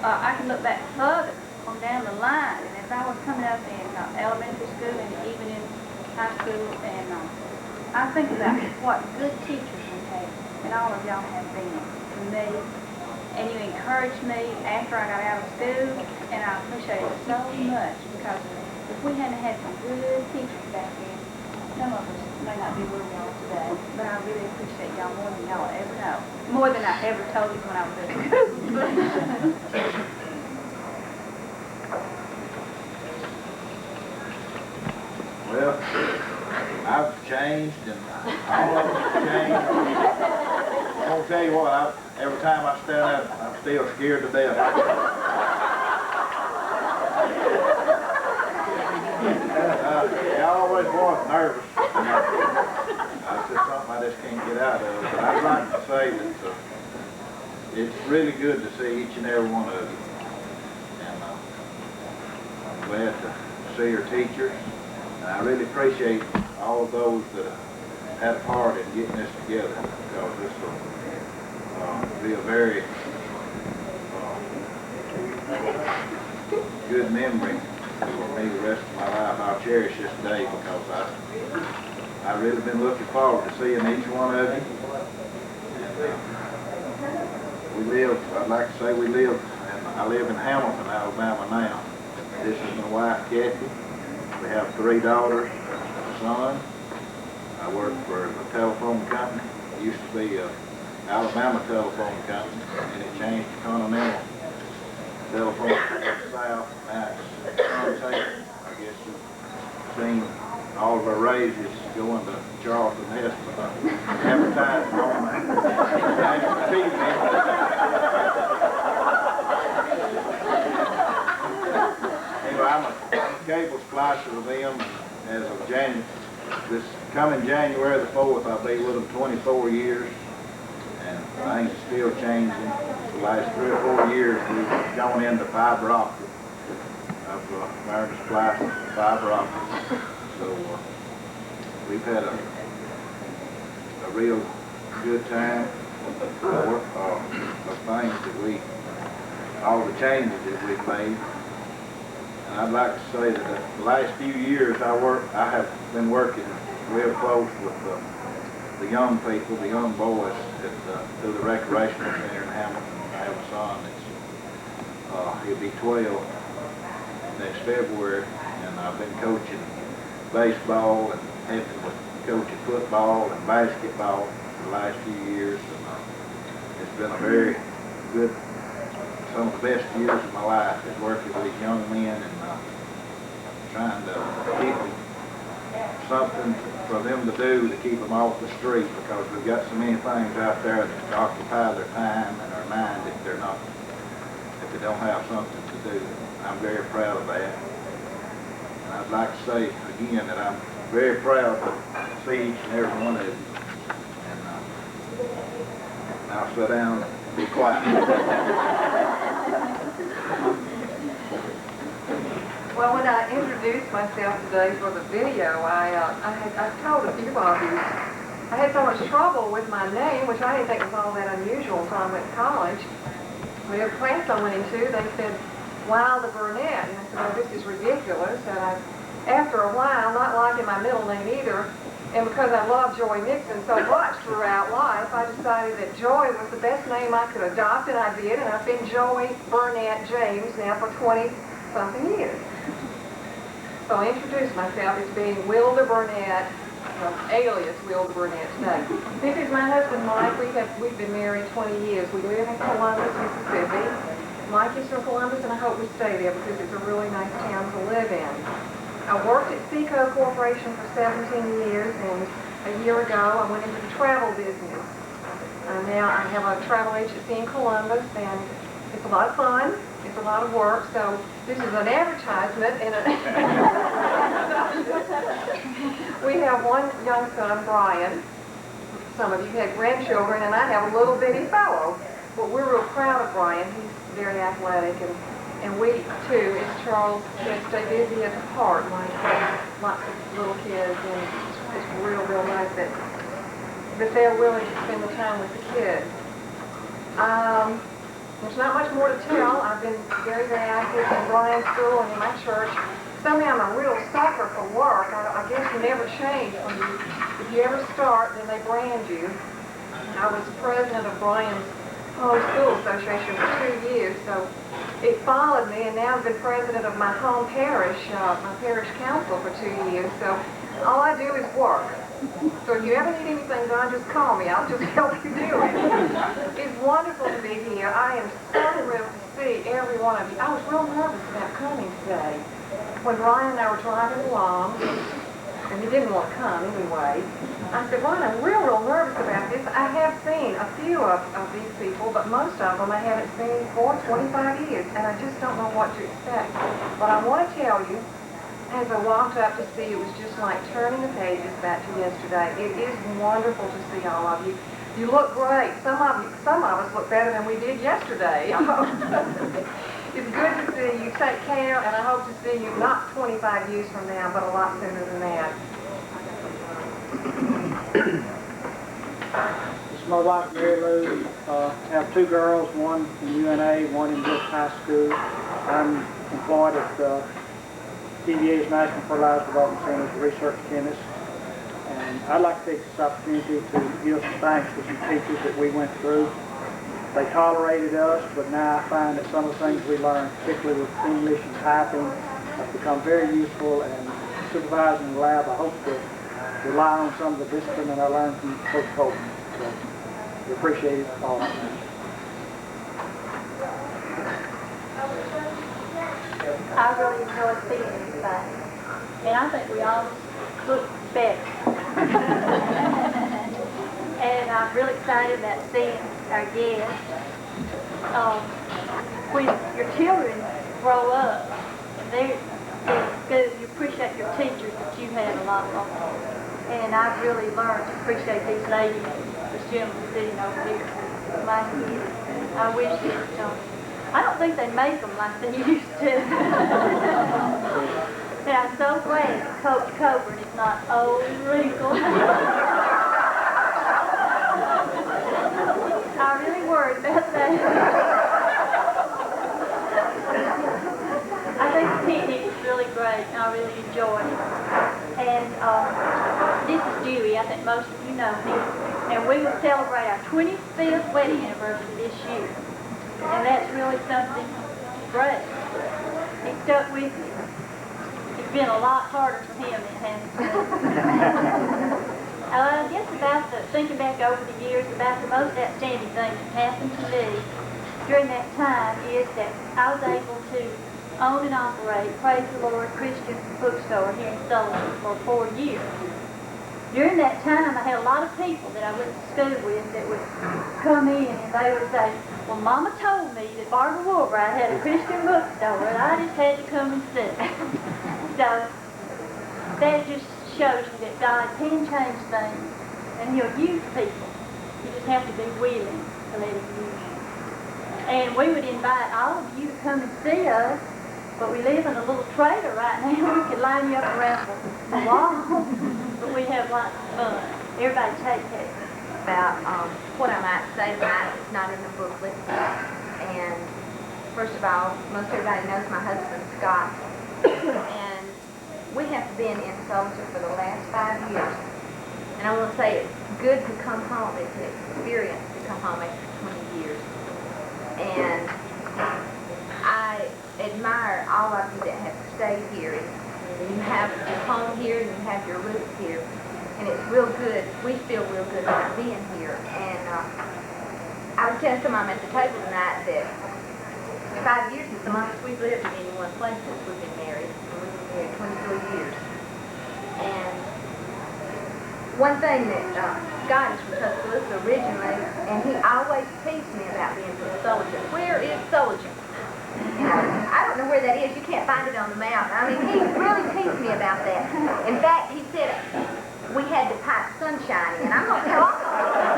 I can look back further on down the line, and as I was coming up in elementary school and even in high school, and I think about what good teachers we have, and all of y'all have been to me. And you encouraged me after I got out of school, and I appreciate it so much because if we hadn't had some good teachers back then, some of us may not be where we are today. But I really appreciate y'all more than y'all ever know. More than I ever told you when I was at school. Well, I've changed, and all of us have changed. I'm going to tell you what, every time I stand up, I'm still scared to death. I always was nervous. It's just something I just can't get out of. But I'd like to say that it's really good to see each and every one of you. And I'm glad to see your teachers. And I really appreciate all of those that had a part in getting this together, because this will be a very good memory for me the rest of my life. I'll cherish this day because I've really been looking forward to seeing each one of you. And, we live, I'd like to say we live, and I live in Hamilton, Alabama now. This is my wife, Kathy. We have 3 daughters, a son. I work for the telephone company. Used to be an Alabama Telephone Company, and it changed to Continental Telephone South. Now it's Untitled. I guess you've seen all of our raises going to Charlton Heston advertising on national TV. Anyway, I'm a cable splicer with them as of January. This coming January the 4th, I'll be with them 24 years, and things are still changing. The last 3 or 4 years, we've gone into fiber optic. I've learned to splice fiber optic. So we've had a real good time of things that all the changes that we've made. And I'd like to say that the last few years I have been working real close with the young people, the young boys through the recreational center in Hamilton. I have a son that's he'll be 12 next February, and I've been coaching baseball and helping with coaching football and basketball for the last few years. And it's been a very good, some of the best years of my life is working with these young men and trying to keep them something for them to do to keep them off the street, because we've got so many things out there that occupy their time and their mind if they don't have something to do. I'm very proud of that. And I'd like to say again that I'm very proud to see each and every one of you. And I'll sit down and be quiet. Well, when I introduced myself today for the video, I told a few of you I had so much trouble with my name, which I didn't think was all that unusual until I went to college. The class I went into, they said, Wilder Burnett, and I said, oh, this is ridiculous. And after a while, not liking my middle name either, and because I love Joy Nixon so much throughout life, I decided that Joy was the best name I could adopt, and I did, and I've been Joy Burnett James now for 20-something years. So I introduced myself as being Wilder Burnett, alias Wilder Burnett today. This is my husband, Mike. We've been married 20 years. We live in Columbus, Mississippi. Mike is from Columbus, and I hope we stay there because it's a really nice town to live in. I worked at Seco Corporation for 17 years, and a year ago I went into the travel business. Now I have a travel agency in Columbus, and it's a lot of fun. It's a lot of work, so this is an advertisement. We have one young son, Brian. Some of you had grandchildren, and I have a little bitty fellow. But we're real proud of Brian. He's very athletic, and we, too, as Charles said, stay busy at the park, like lots of little kids, and it's real, real nice that they're willing to spend the time with the kids. There's not much more to tell. I've been very, very active in Brian's school and in my church. Somehow I'm a real sucker for work. I guess you never change. If you ever start, then they brand you. I was president of Brian's home school association for 2 years, so it followed me, and now I've been president of my home parish, my parish council for 2 years, so all I do is work. So if you ever need anything done, just call me. I'll just help you do it. It's wonderful to be here. I am so thrilled to see every one of you. I was real nervous about coming today. When Ryan and I were driving along, and he didn't want to come anyway, I said, Ryan, I'm real nervous about this. I have seen a few of these people, but most of them I haven't seen for 25 years, and I just don't know what to expect. But I want to tell you, as I walked up to see, it was just like turning the pages back to yesterday. It is wonderful to see all of you. You look great. Some of us look better than we did yesterday. It's good to see you. Take care, and I hope to see you not 25 years from now, but a lot sooner than that. This is my wife, Mary Lou. I have 2 girls, one in UNA, one in just high school. I'm employed at TVA's National Fertilizer Development Center as a research chemist. And I'd like to take this opportunity to give some thanks to some teachers that we went through. They tolerated us, but now I find that some of the things we learned, particularly with English and typing, have become very useful. And supervising in the lab, I hope to rely on some of the discipline that I learned from Coach Colton. So We appreciate it all. I really enjoy seeing everybody. And I think we all look better. And I'm really excited about seeing our guests. When your children grow up and they're in school, you appreciate your teachers that you had a lot of them. And I've really learned to appreciate these ladies, this gentleman sitting over here, my kids. I wish that, I don't think they make them like they used to. And I'm so glad that Coach Coburn is not old and wrinkled. I really worried about that. I think the picnic is really great, and I really enjoyed it. And this is Dewey. I think most of you know him. And we will celebrate our 25th wedding anniversary this year. And that's really something great. He stuck with me. It's been a lot harder for him than it has been. I guess thinking back over the years, about the most outstanding thing that happened to me during that time is that I was able to own and operate, praise the Lord, Christian bookstore here in Sullivan for 4 years. During that time, I had a lot of people that I went to school with that would come in and they would say, well, Mama told me that Barbara Woolbright had a Christian bookstore and I just had to come and see. So that just shows you that God can change things and He'll use people. You just have to be willing to let Him use you. And we would invite all of you to come and see us, but we live in a little trailer right now. We could line you up around the wall, but we have lots of fun. Everybody take care. About what I might say tonight is not in the booklet. And first of all, most everybody knows my husband, Scott. And we have been in Soldier for the last 5 years. And I want to say it's good to come home. It's an experience to come home after 20 years. And I admire all of you that have stayed here. You have your home here and you have your roots here. And it's real good. We feel real good about being here. And I was telling someone at the table tonight that 5 years is the longest we've lived in any one place since we've been married. And we've been married 23 years. And one thing that God is from Tuscaloosa originally, and he always teased me about being from Sullivan. Where is Sullivan? I don't know where that is. You can't find it on the map. I mean, he really teased me about that. In fact, he said we had to pipe sunshine in. I'm going to tell all of you.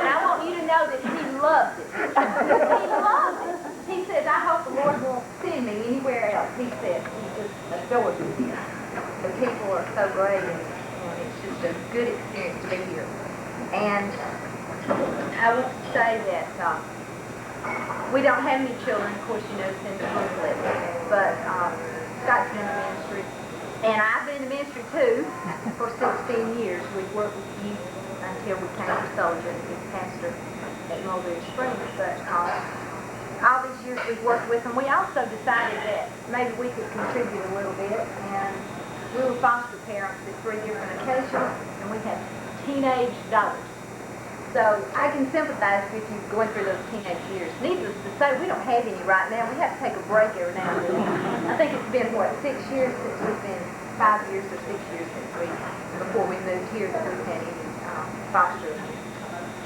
And I want you to know that he loved it. He loved it. He says, I hope the Lord won't send me anywhere else. He said, he just adores it here. The people are so great, and it's just a good experience to be here. And I want to say that we don't have any children, of course, you know, it's in the booklet, but Scott's been in the ministry, and I've been in the ministry too for 16 years. We've worked with youth until we came to Soldier and be pastor at Mulberry Springs, but all these years we've worked with them. We also decided that maybe we could contribute a little bit, and we were foster parents at 3 different occasions, and we had teenage daughters. So I can sympathize with you going through those teenage years. Needless to say, we don't have any right now. We have to take a break every now and then. I think it's been, what, 6 years since we've been, 5 years or 6 years since before we moved here, that we've had any foster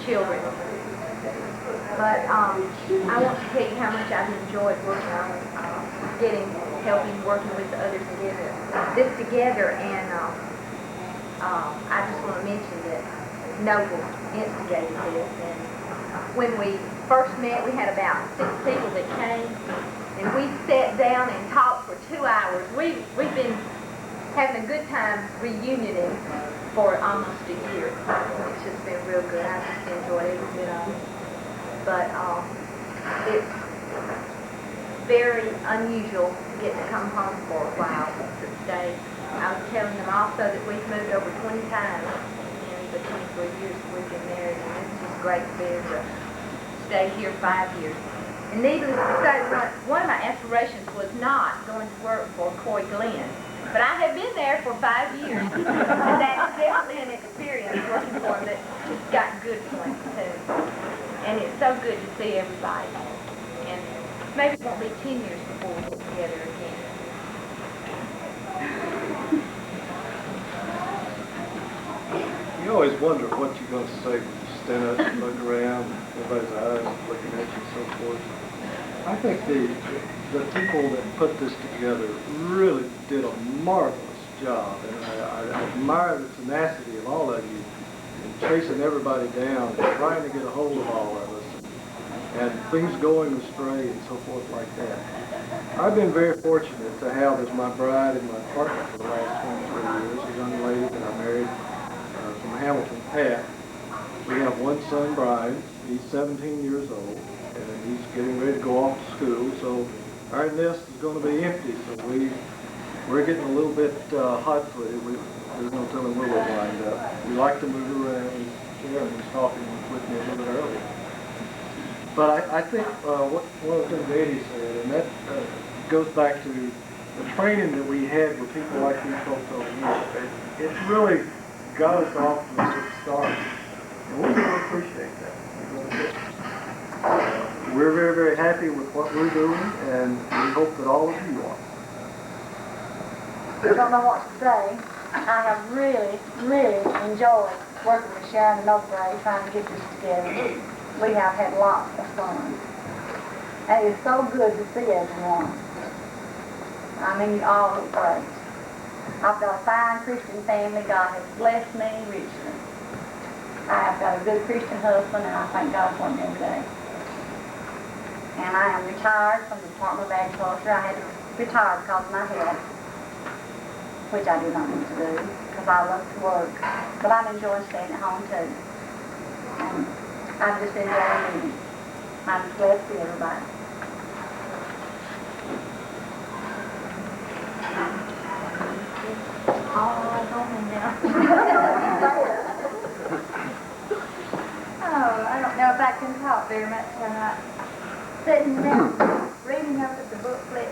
children. But I want to tell you how much I've enjoyed working on helping, working with the others and getting this together. And I just want to mention that Noble instigated this, and when we first met, we had about 6 people that came, and we sat down and talked for 2 hours. We've been having a good time reunioning for almost a year. It's just been real good. I just enjoyed every bit of it. But it's very unusual to get to come home for a while, to stay. I was telling them also that we've moved over 20 times the 23 years we've been married, and it's just great to be able to stay here 5 years. And needless to say, one of my aspirations was not going to work for Coy Glenn. But I have been there for 5 years. And that's definitely an experience working for them that's got good points too. And it's so good to see everybody. And maybe it won't be 10 years before we'll get together again. You always wonder what you're going to say when you stand up and look around, everybody's eyes looking at you and so forth. I think the people that put this together really did a marvelous job, and I admire the tenacity of all of you in chasing everybody down and trying to get a hold of all of us, and things going astray and so forth like that. I've been very fortunate to have as my bride and my partner for the last 23 years, a young lady that I married from Hamilton, Pat. We have one son, Brian. He's 17 years old, and he's getting ready to go off to school, so our nest is going to be empty, so we're getting a little bit hot-footed. We're going to tell him we're a little lined up. We like to move around. Sharon was talking with me a little bit earlier. But I think one of the things Eddie said, and that goes back to the training that we had with people like these folks over here. It's really got us off to a good start. And we really appreciate that. We're very, very happy with what we're doing, and we hope that all of you are. I don't know what to say. I have really, really enjoyed working with Sharon and Oakbray trying to get this together. We have had lots of fun. And it's so good to see everyone. I mean, you all look great. I've got a fine Christian family. God has blessed me richly. I have got a good Christian husband, and I thank God for him every day. And I am retired from the Department of Agriculture. I had to retire because of my health, which I did not need to do because I love to work. But I'm enjoying staying at home too. And I'm just enjoying meeting. I'm glad to see everybody. Oh, home now. Oh, I don't know if I can talk very much tonight. Sitting there, reading over the booklet,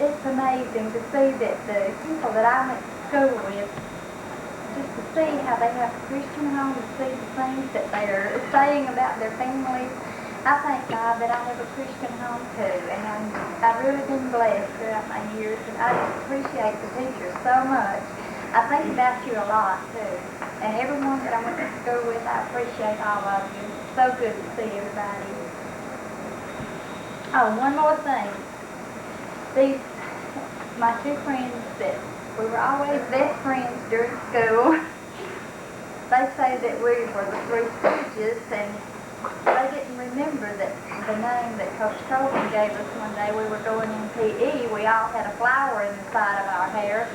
it's amazing to see that the people that I went to school with, just to see how they have a Christian home, to see the things that they're saying about their families. I thank God that I have a Christian home too, and I've really been blessed throughout my years, and I just appreciate the teachers so much. I think about you a lot too, and everyone that I went to school with, I appreciate all of you. It's so good to see everybody. Oh, one more thing. My two friends that we were always best friends during school, they say that we were the Three Stooges, and they didn't remember that the name that Coach Colton gave us one day. We were going in PE. We all had a flower in the side of our hair,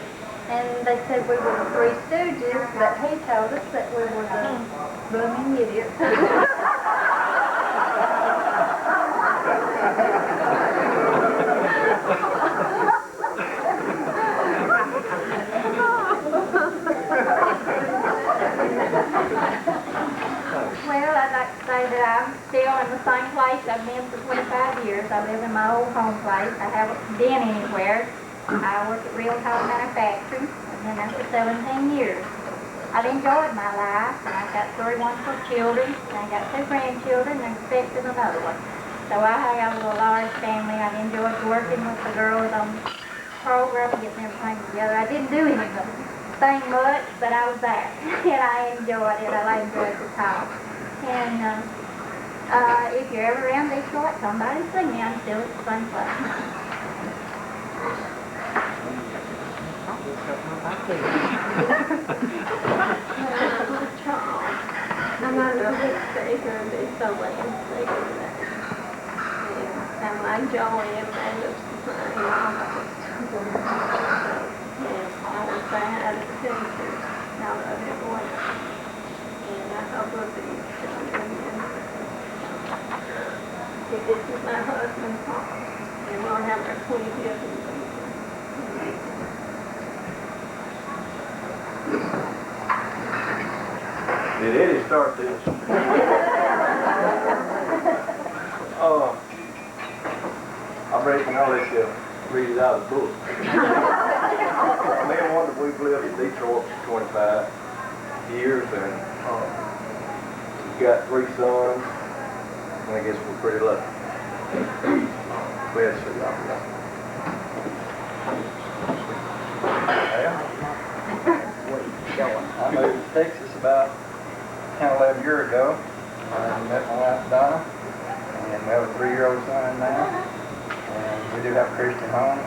and they said we were the Three Stooges, but he told us that we were the blooming idiots. Well, I'd like to say that I'm still in the same place I've been for 25 years. I live in my old home place. I haven't been anywhere. I work at Real Top Manufacturing. I've been there for 17 years. I've enjoyed my life, and I've got 3 wonderful children, and I've got 2 grandchildren, and expecting another one. So I have a large family. I've enjoyed working with the girls on the program, getting everything together. I didn't do anything much, but I was there, and I enjoyed it. I enjoyed the talk. And if you're ever around these parts, somebody see me. I'm still at the same place. I'm not a big speaker, and be so landscaper that. And I enjoy it, and it's and I was sad at the teachers, now that I've been away. And I hope we'll be this is my husband's home, and we'll have our 25th anniversary. Did Eddie start this? I reckon I'll let you read it out of the book. Me and Wanda, we've lived in Detroit for 25 years, and we've got 3 sons, and I guess we're pretty lucky. We had to see y'all. I moved to Texas about 10, 11 years ago. I met my wife Donna, and we have a 3-year-old son now. And we do have a Christian home.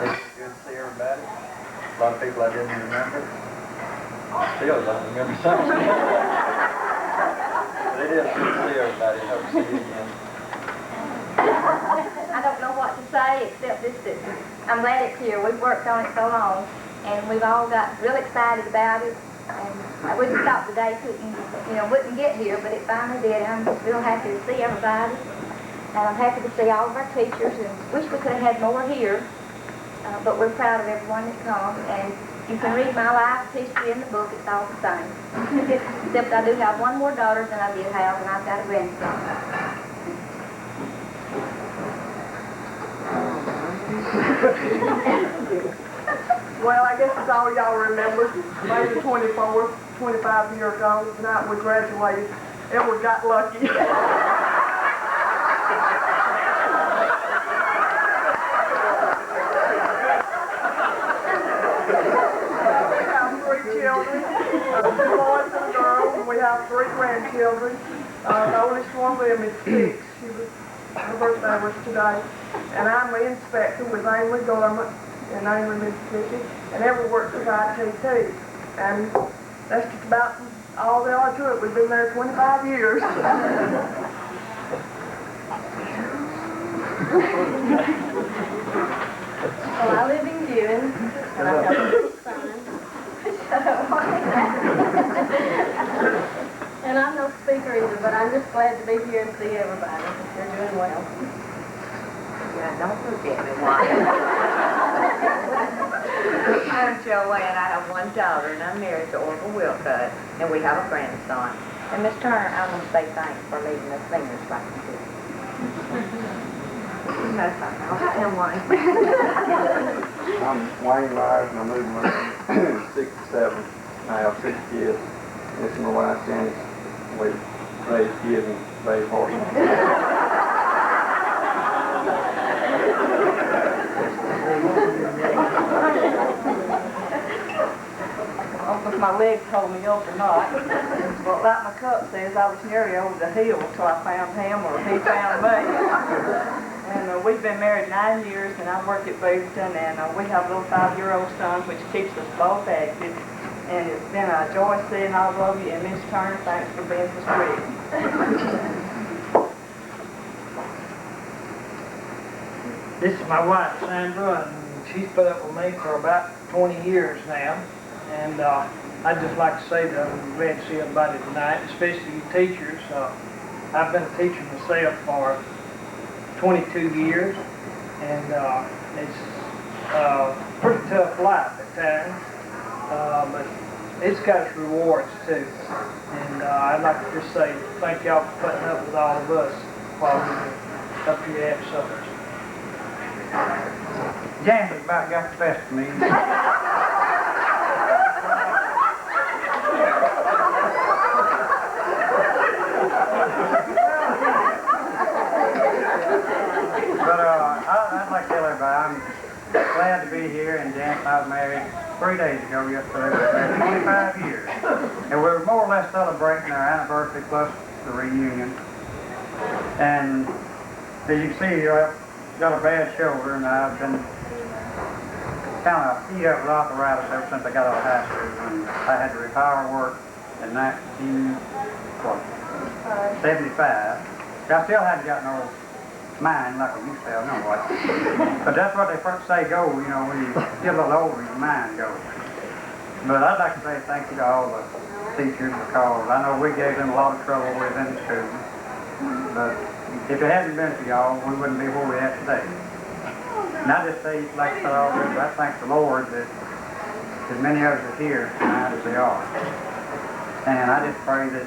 It's good to see everybody. A lot of people I didn't remember. Still don't remember some. But it is good to see everybody. Hope to see you again. I don't know what to say except this, that I'm glad it's here. We've worked on it so long, and we've all got real excited about it. And I wouldn't stop today, wouldn't get here, but it finally did. I'm just real happy to see everybody. And I'm happy to see all of our teachers, and wish we could have had more here. But we're proud of everyone that comes, and you can read my life history in the book. It's all the same. Except I do have one more daughter than I did have, and I've got a grandson. Well, I guess it's all y'all remember. May the 24th, 25 years ago, the night we graduated, Edward got lucky. We have 3 children, 2 boys and a girl, and we have 3 grandchildren. The oldest one of them is 6. Her birthday was today. And I'm the inspector with Ainley Government in Ainley, Mississippi, and Edward works with ITT. And that's just about all there are to it. We've been there 25 years. Well, I live in Ewing, and I've got a little son. And I'm no speaker either, but I'm just glad to be here and see everybody. They're doing well. Yeah, don't forget me, Wanda. I'm Joanna, and I have 1 daughter, and I'm married to Orville Wilcox, and we have a grandson. And Miss Turner, I want to say thanks for leading us singers back in here. I'm Wayne Myers, and I moved when I was 67. I have 6 kids. This is my wife, Janice. We raise kids and raise horses. If my legs hold me up or not. But like my cup says, I was nearly over the hill till I found him or he found me. And we've been married 9 years, and I work at Beaverton, and we have a little 5-year-old son, which keeps us both active. And it's been a joy seeing all of you, and Miss Turner, thanks for being so sweet. This is my wife, Sandra, and she's put up with me for about 20 years now. And I'd just like to say that I'm glad to see everybody tonight, especially you teachers. I've been a teacher myself for 22 years, and it's a pretty tough life at times, but it's got its rewards too. And I'd like to just say thank y'all for putting up with all of us while we were up here at suppers. Janet about got the best of me. But I'd like to tell everybody I'm glad to be here, and Janet and I was married 3 days ago yesterday. We were married 25 years. And we're more or less celebrating our anniversary plus the reunion. And as you can see, I've got a bad shoulder, and I've been kind of eat up with arthritis ever since I got out of high school. And I had to retire work in 1975. I still hadn't got no mind like I used to have, no what. But that's what they first say go, when you get a little older, your mind goes. But I'd like to say thank you to all the teachers, because I know we gave them a lot of trouble within the school. But if it hadn't been for y'all, we wouldn't be where we're at today. And I just say, like I said already, I thank the Lord that as many of us are here tonight as they are. And I just pray that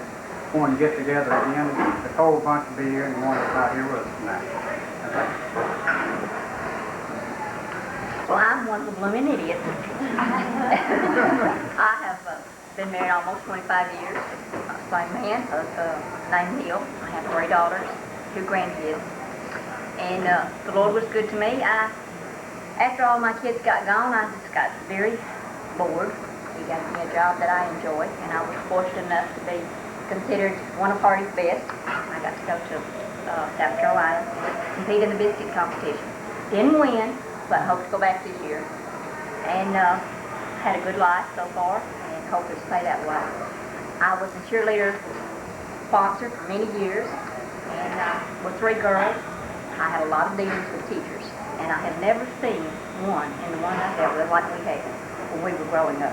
when we get together again, the whole bunch will be here, and the one that's not here with us tonight. Well, I'm one sons a blooming idiot. I have been married almost 25 years. Same man, named Neil. I have 3 daughters, 2 grandkids. And the Lord was good to me. After all my kids got gone, I just got very bored. He got me a job that I enjoy, and I was fortunate enough to be considered one of Hardy's best. I got to go to South Carolina, compete in the biscuit competition. Didn't win, but hope to go back this year. And had a good life so far, and hope to stay that way. I was a cheerleader sponsor for many years, and with 3 girls, I had a lot of dealings with teachers, and I have never seen one in the one I held like we had when we were growing up.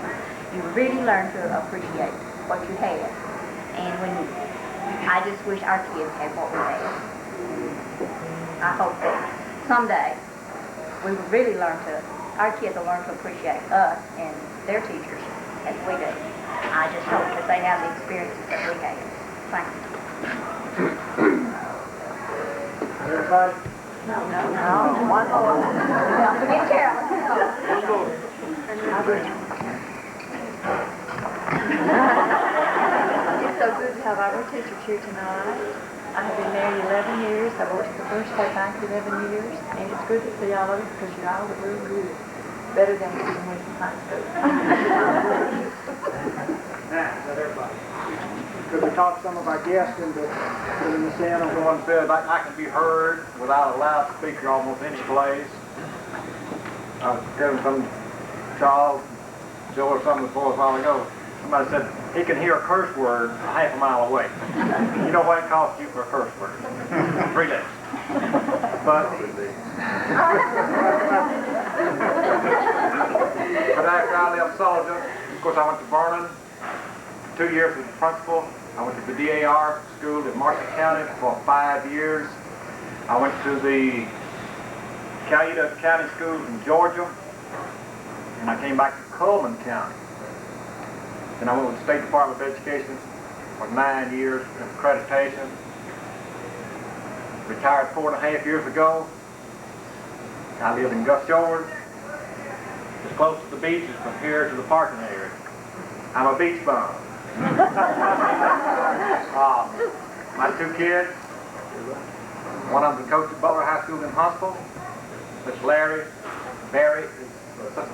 You really learn to appreciate what you had, and I just wish our kids had what we had. I hope that someday we will really our kids will learn to appreciate us and their teachers as we do. I just hope that they have the experiences that we had. Thank you. Everybody? No. One more. Don't forget Carolyn. It's so good to have our teachers here tonight. I have been married 11 years. I've worked at the first state bank 11 years. And it's good to see all of you because you're all real good. Better than we did when we were in high school. Now, is that everybody? Could we talk some of our guests into putting this in? Someone said I can be heard without a loudspeaker almost any place. I was getting some child, Joe or something before a while ago. Somebody said he can hear a curse word a half a mile away. You know what it costs you for a curse word? 3 days. But after I left Soldier, of course I went to Vernon, 2 years as a principal. I went to the DAR school in Marshall County for 5 years. I went to the Cayuga County schools in Georgia, and I came back to Coleman County. Then I went with the State Department of Education for 9 years of accreditation. Retired 4.5 years ago. I live in Gus Shores, as close to the beach as from here to the parking area. I'm a beach bum. My 2 kids, one of them coached at Butler High School in Huntsville. That's Larry. Barry is the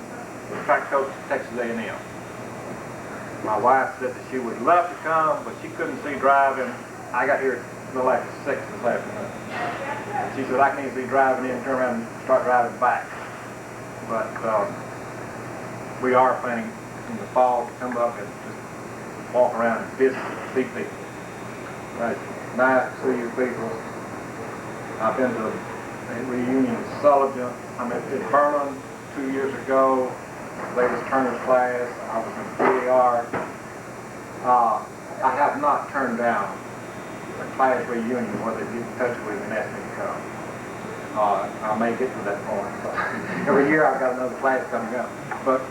track coach at Texas A&M. My wife said that she would love to come, but she couldn't see driving. I got here a little after 6 this afternoon. She said, I can easily driving in, turn around and start driving back. But we are planning in the fall to come up and just walk around and visit, see people. Right. Nice to see you people. I've been to a reunion in Sullivan. I met at Vernon 2 years ago. Latest Turner's class. I was in DAR. I have not turned down a class reunion where they get in touch with me and ask me to come. I may get to that point. Every year I've got another class coming up. But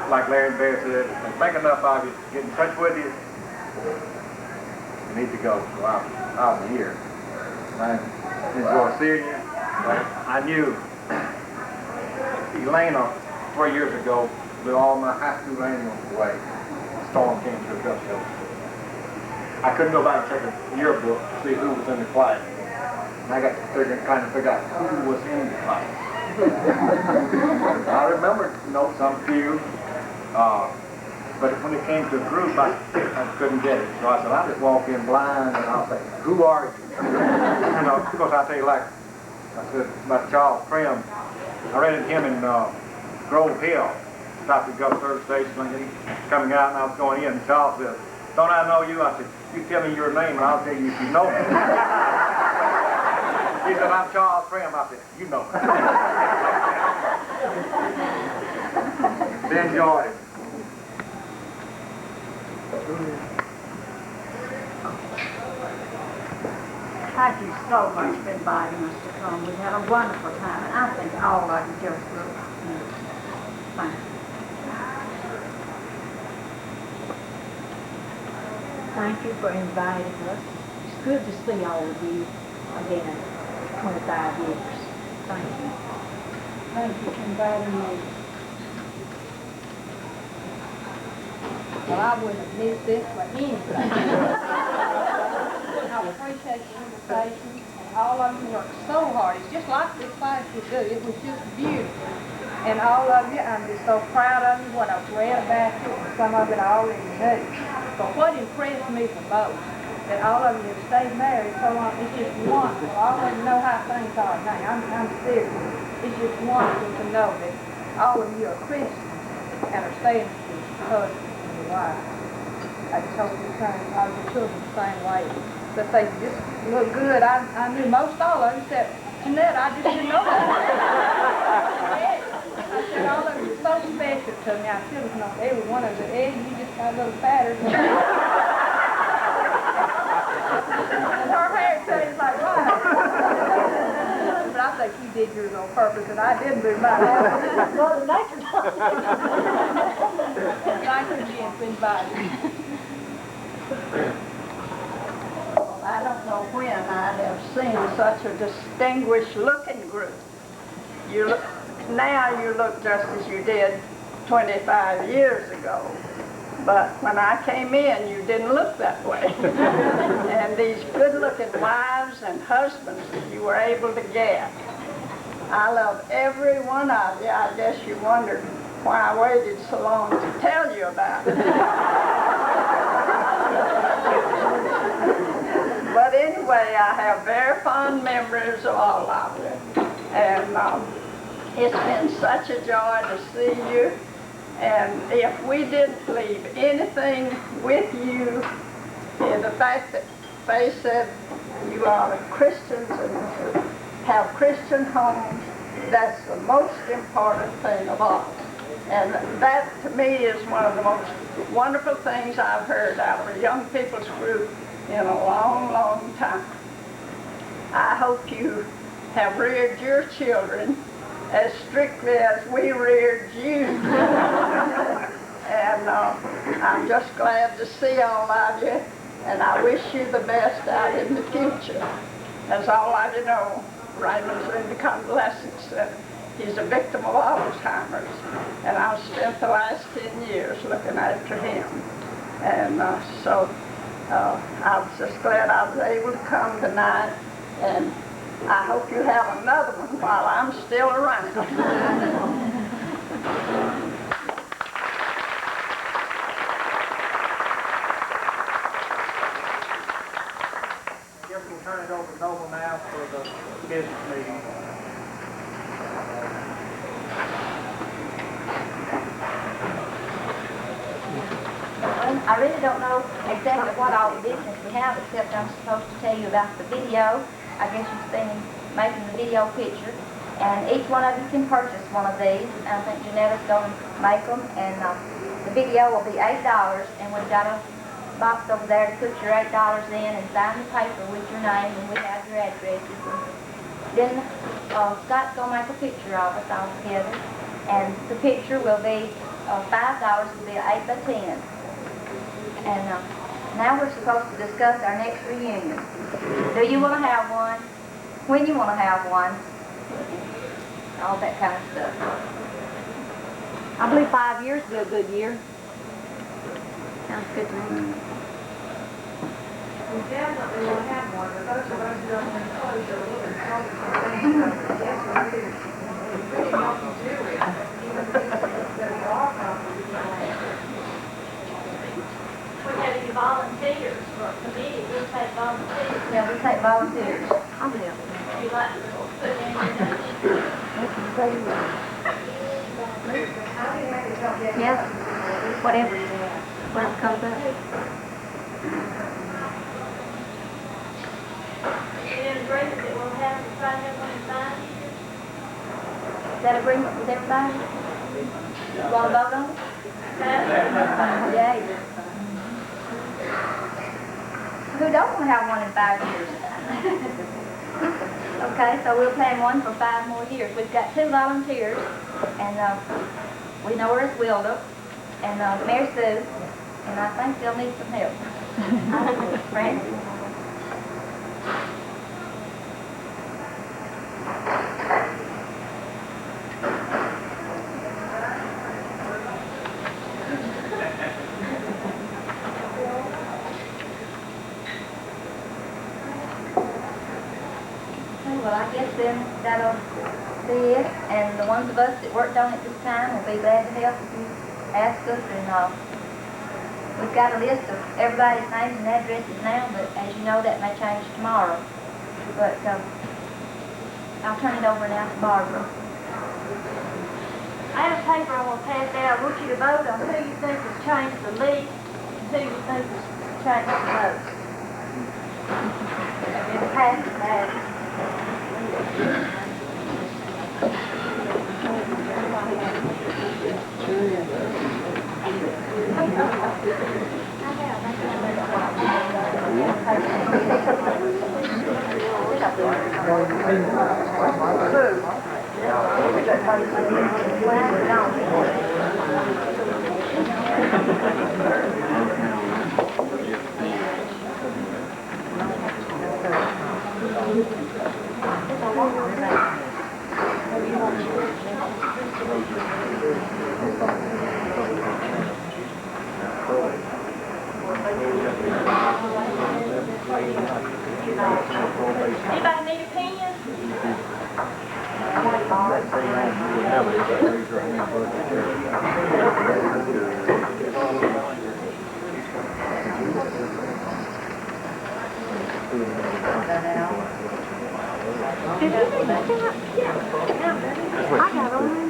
like Larry and Bear said, if they make enough of you to get in touch with you, you need to go. So I'll be here. I enjoy seeing you. I knew Elena 3 years ago blew all my high school annuals away. The storm came through Gus Shores. I couldn't go back and check a yearbook to see who was in the class. And I got to trying to figure out who was in the class. I remember, some few, but when it came to a group, I couldn't get it. So I said, I'll just walk in blind and I'll say, who are you? And of course, I'll tell you, like, I said, about Charles Prim. I ran into him in Grove Hill. Stopped at Gus Third Station, and he was coming out, and I was going in, and Charles said, don't I know you? I said, you tell me your name, and I'll tell you if you know me. He said, I'm Charles Prim. I said, you know me. They enjoyed it. Thank you so much for inviting us to come. We had a wonderful time, and I think all of you just will. Thank you. Thank you for inviting us. It's good to see all of you again, 25 years. Thank you. Thank you for inviting me. Well, I wouldn't have missed this for anything. I appreciate the invitation. All of you worked so hard. It's just like this class you do. It was just beautiful. And all of you, I'm just so proud of you. What I've read about you, and some of it I already knew. But what impressed me the most, that all of you have stayed married so long, it's just wonderful. All of you know how things are now. I'm serious. It's just wonderful to know that all of you are Christians and are staying with your husband and your wife. I just hope you're trying, all your children the same way. But they just look good. I knew most all of them except Jeanette. I just didn't know that. I said, all of you are so special to me. I should have known every one of you. Ed, you just got a little fatter. And her hair stays like mine. But I think you did yours on purpose, and I didn't do mine. Well, thank you. Thank you again for inviting me. I don't know when I have seen such a distinguished looking group. Now you look just as you did 25 years ago. But when I came in, you didn't look that way. And these good-looking wives and husbands that you were able to get. I love every one of you. I guess you wondered why I waited so long to tell you about it. But anyway, I have very fond memories of all of you. And it's been such a joy to see you. And if we didn't leave anything with you, the fact that Faye said you are Christians and have Christian homes, that's the most important thing of all. And that, to me, is one of the most wonderful things I've heard out of a young people's group in a long, long time. I hope you have reared your children as strictly as we reared you. And I'm just glad to see all of you, and I wish you the best out in the future. As all of you know, Raymond's in the convalescence. He's a victim of Alzheimer's, and I've spent the last 10 years looking after him. And so I was just glad I was able to come tonight, and I hope you have another one while I'm still around. I guess we'll turn it over to Noble now for the business meeting. I really don't know exactly what all the business we have, except I'm supposed to tell you about the video. I guess you've seen him making the video picture. And each one of you can purchase one of these. I think Jeanetta's going to make them. And the video will be $8. And we've got a box over there to put your $8 in and sign the paper with your name, and we have your addresses. And then Scott's going to make a picture of us all together. And the picture will be $5 will be 8 by 10. And now we're supposed to discuss our next reunion. Do you want to have one? When you want to have one? All that kind of stuff. I believe 5 years will be a good year. Sounds good to me. We definitely will have one, but those of us who don't want to close are a little troubled from things. Yes, we do. Really nothing to do with it. Even the businesses that we are probably We have any volunteers for a committee? We'll take volunteers. Yeah, we take volunteers. I'll help. You like to put in your name? Yes, whatever comes up. Is agreement that we'll have to try to have one in 5 years? Is that agreement with everybody? You want to vote on it? Yay. Who don't want to have one in 5 years? Okay, so we'll plan one for 5 more years. We've got 2 volunteers, and we know her as Wilda, and Mary Sue, and I think they'll need some help. Francis. Okay, well, I guess then that'll be it. And the ones of us that worked on it this time will be glad to help if you ask us. And we've got a list of everybody's names and addresses now, but as you know, that may change tomorrow. But I'll turn it over now to Barbara. I have a paper I want to pass out. I want you to vote on who you think has changed the least and who you think has changed the most. And then pass that. Anybody need a pen? I got one.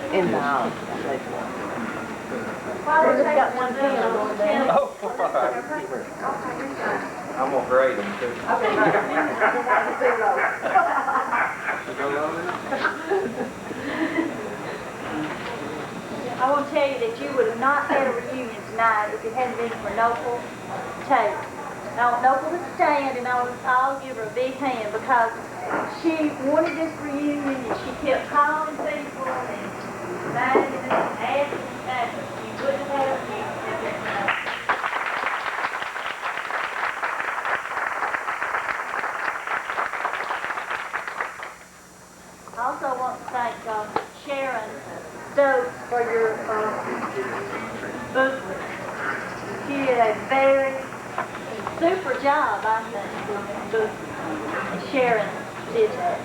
In the house. Well, we just got one pen on there. Oh, all right. I'm going to grade them, too. I want to tell you that you would have not had a reunion tonight if it hadn't been for Nopal Tate. I want Nopal to stand, and I'll give her a big hand because she wanted this reunion, and she kept calling people and inviting them and asking and you wouldn't have had a reunion. I also want to thank Sharon Stokes for your booklet. She did a very super job, I think, with this booklet. And Sharon did that.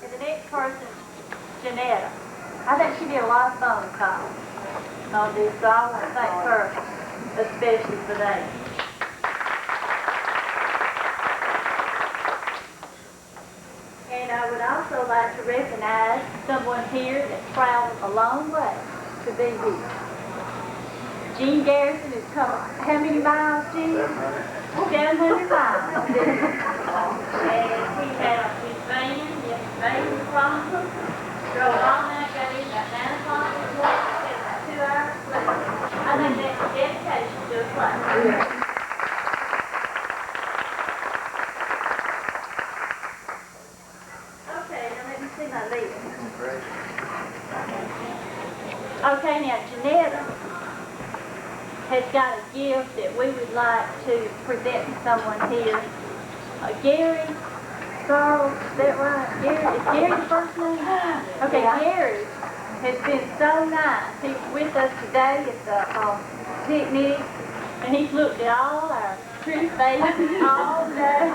And the next person, Janetta. I think she did a lot of phone calls on this, so I want to thank her especially for that. And I would also like to recognize someone here that traveled a long way to be here. Gene Garrison has come how many miles, Gene? 700 miles. And he had his van, Chronicle, drove all night, got in about 9 o'clock this morning, had about 2 hours sleep. I think that's a dedication to a place. My list. Okay, now Janetta has got a gift that we would like to present to someone here. Gary Charles, is that right? Gary, is Gary the first name? Okay, Gary has been so nice. He's with us today at the picnic, and he's looked at all our pretty faces all day.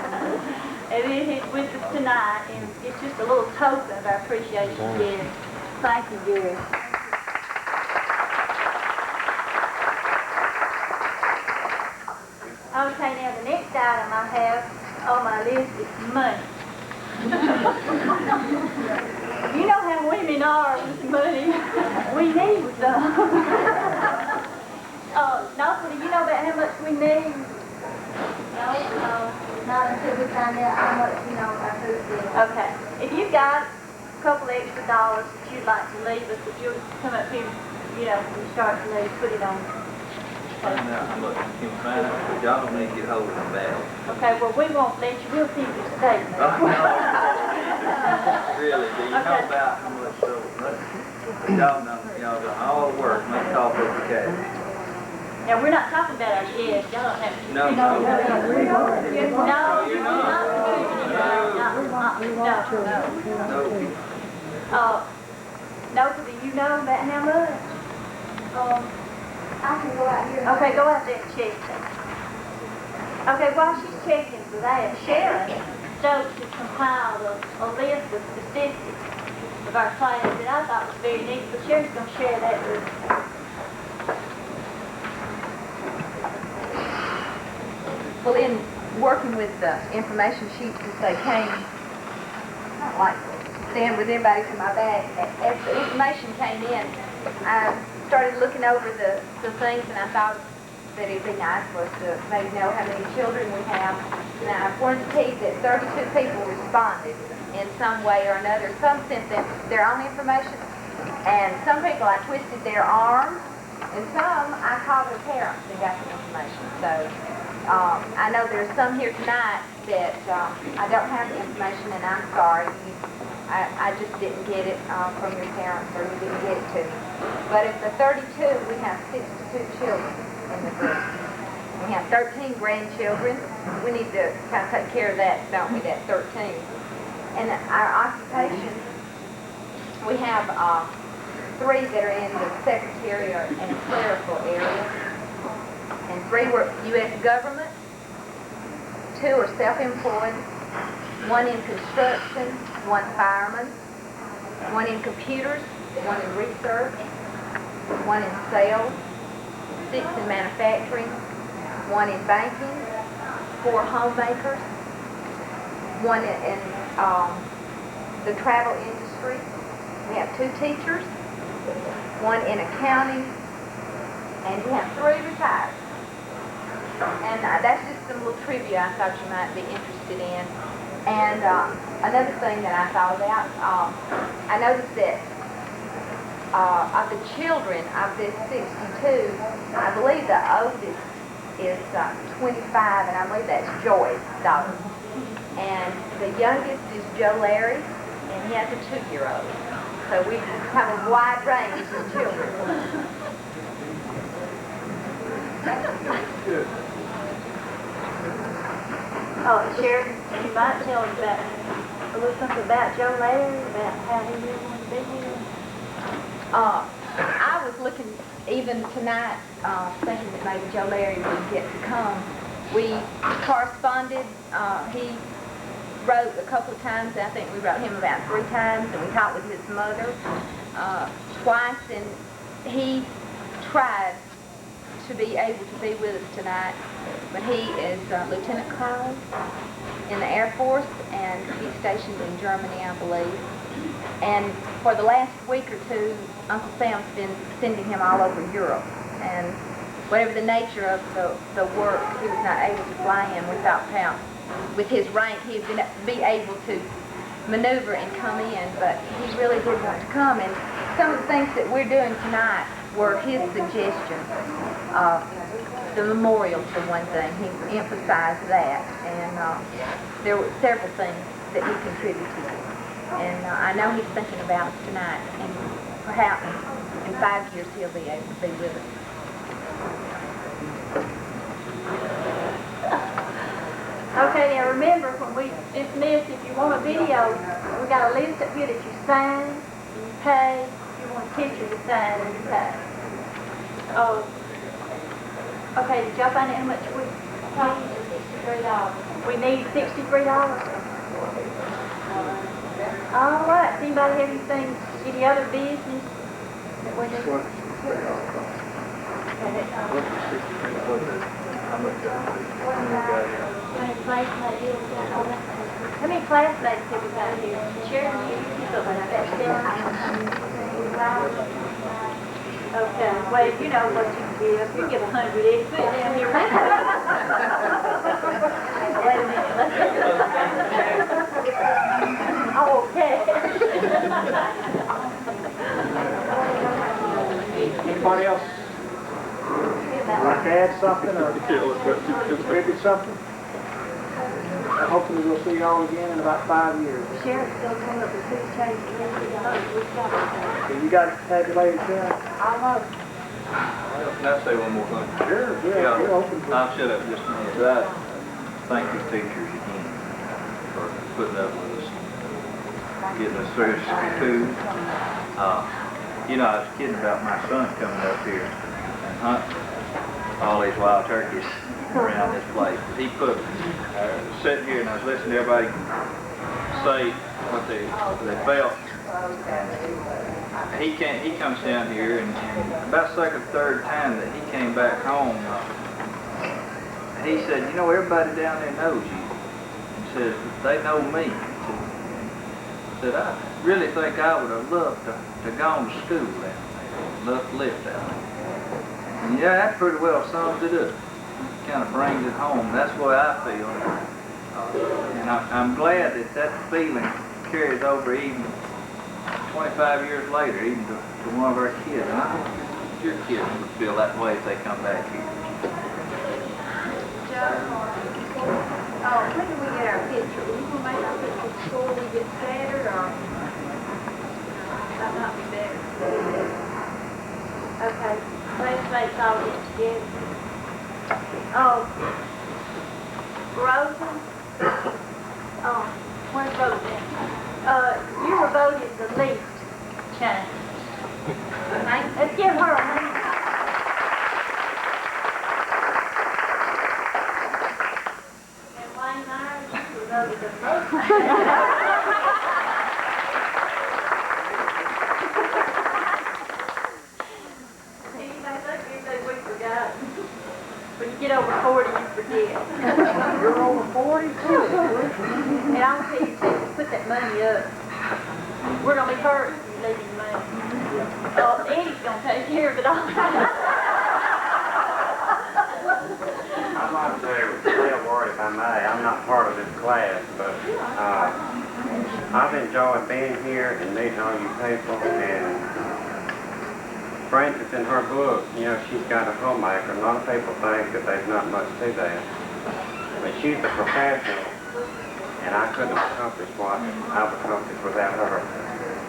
And then he's with us tonight, and it's just a little token of our appreciation, Gary. Thank you, Gary. Okay, now the next item I have on my list is money. You know how women are with money. We need some. Nobody, you know about how much we need? No. Not until we find out how much, our food is. Okay. If you've got a couple extra dollars that you'd like to leave us, if you'll come up here, when you start to leave, put it on. Look, you can find out, but y'all don't need to get hold of them bad. Okay, well, we won't let you. We'll keep your statement. know about how much y'all done all the work, make coffee for cash. Now, we're not talking about our kids. Y'all don't have to. No. No, do you know about how much? I can go out here. Okay, go out there and check. Okay, while she's checking for that, Sharon Stokes has compiled a list of statistics of our class that I thought was very neat, but Sharon's going to share that with us. Well, in working with the information sheets as they came, I don't like stand with everybody to my back. As the information came in, I started looking over the things, and I thought that it'd be nice for us to maybe know how many children we have. And I wanted to tell you that 32 people responded in some way or another. Some sent them their own information, and some people I twisted their arms, and some I called their parents and got the information. So I know there's some here tonight that I don't have the information, and I'm sorry. I just didn't get it from your parents, or you didn't get it to me. But of the 32, we have 62 children in the group. We have 13 grandchildren. We need to kind of take care of that, don't we, that 13. And our occupation, we have 3 that are in the secretarial and clerical area, and 3 work U.S. government, 2 are self-employed, 1 in construction, 1 fireman, 1 in computers, 1 in research, 1 in sales, 6 in manufacturing, 1 in banking, 4 homemakers, 1 in the travel industry. We have 2 teachers, 1 in accounting, and we have 3 retired. And that's just some little trivia I thought you might be interested in. And another thing that I thought about, I noticed that of the children of this 62, I believe the oldest is 25, and I believe that's Joy's daughter. And the youngest is Joe Larry, and he has a 2-year-old. So we have a wide range of children. Oh, Sharon, you might tell us about a little something about Joe Larry, about how he really wanted to be here. I was looking even tonight, thinking that maybe Joe Larry would get to come. We corresponded. He wrote a couple of times. I think we wrote him about 3 times, and we talked with his mother twice, and he tried to be able to be with us tonight, but he is Lieutenant Colonel in the Air Force, and he's stationed in Germany, I believe. And for the last week or 2, Uncle Sam's been sending him all over Europe, and whatever the nature of the work, he was not able to fly in. We thought how, with his rank, he'd be able to maneuver and come in, but he really did want to come. And some of the things that we're doing tonight were his suggestions. The memorial, for one thing, he emphasized that, and there were several things that he contributed. And I know he's thinking about us tonight, and perhaps in 5 years he'll be able to be with us. Okay, now remember, when we dismiss, if you want a video, we got a list up here that you sign, and you pay. If you want a picture, you sign and you pay. Oh, okay, did y'all find out how much we paid? $63. We need $63? All right, does anybody have anything, any other business that we need? How many classmates have we got here? Sharon, you keep up with that still? Okay, well, you know what you can give. You give 100 each. Put it down here. Wait a minute. Okay. Anybody else like to add something or contribute something? Hopefully we'll see y'all again in about 5 years. Sheriff's still coming up with 6 changes. So you got tabulated, Sheriff? Almost. Can I say one more thing? Sure, yeah, you're open for it. I'll shut up just a minute. I thank you teachers again for putting up with us, getting us through school. You know, I was kidding about my son coming up here and hunting all these wild turkeys around this place. He put, sitting here and I was listening to everybody say what they felt. And he comes down here and about the second, third time that he came back home, he said, you know, everybody down there knows you. He said, they know me. He said, I really think I would have loved to go to school down there, loved to live down there. And yeah, that pretty well sums it up. Kind of brings it home. That's the way I feel. And I'm glad that that feeling carries over even 25 years later, even to one of our kids. And I hope your kids would feel that way if they come back here. Oh, when do we get our picture? Are we going to make our picture before we get scattered, or? That might be better. Okay, let's make all this together. Oh, Rosa? Oh, where's Rosa? You were voted the least change. Let's give her a hand. And Wayne Myers, you were voted the most. When you get over 40, you forget. You're over 40? And I'll tell you too, put that money up. We're going to be hurt if you leave your money. Eddie's going to take care of it all. I'd like to say a word if I may. I'm not part of this class, but I've enjoyed being here and meeting all you people. And for instance, in her book, you know, she's got a homemaker. A lot of people think that there's not much to that. But she's a professional, and I couldn't have accomplished what I've accomplished without her.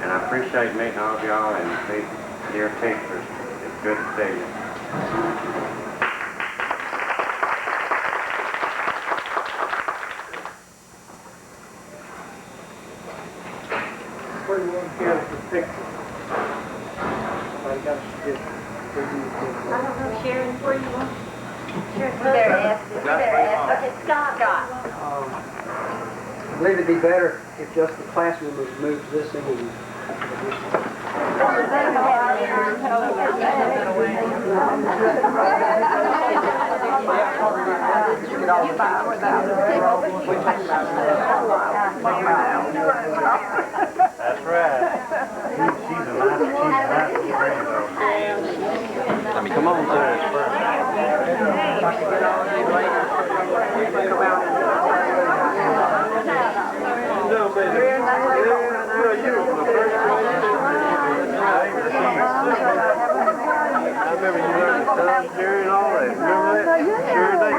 And I appreciate meeting all of y'all and these dear teachers. It's good to see you. Where do you want to get the picture? I got to get I don't know, Sharon, where you want? Sharon, You better ask. Okay, Scott. I believe it'd be better if just the class members moved to this end. That's right. She's a nice friend, though. I mean, come on, sir. I remember you learned the tongue, Jerry, and all that. Remember that? Sure did.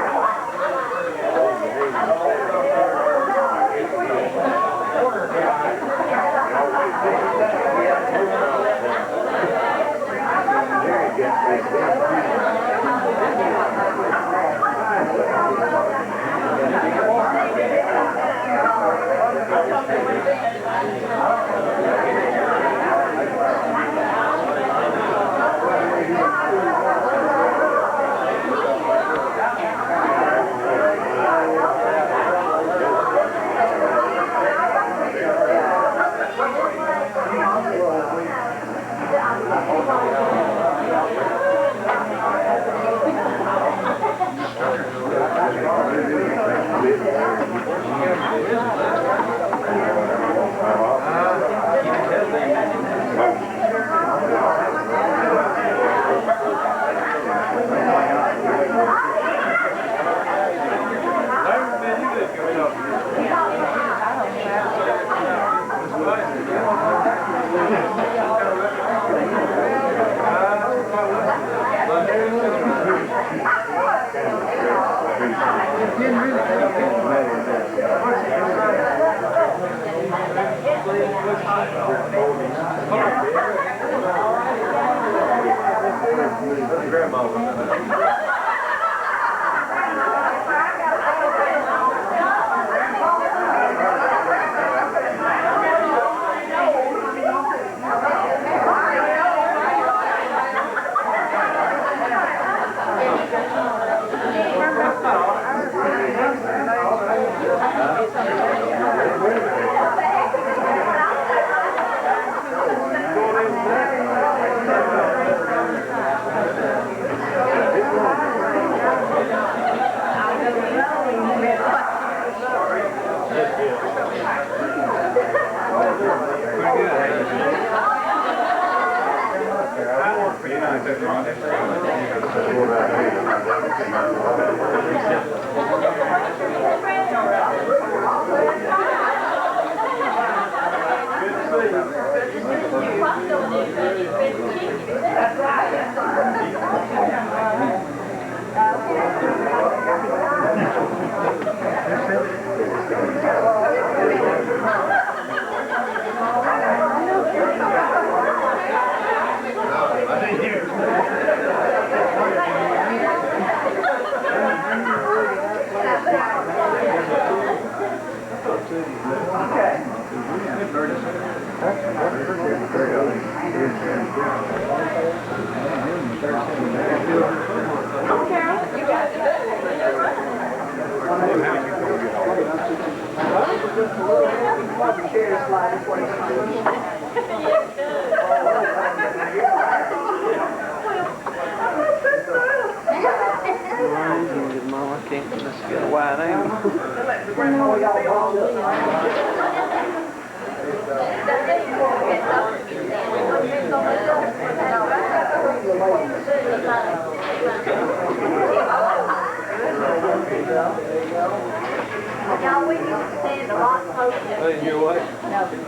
Y'all, we used to stand a lot closer. Hey, you what? No. You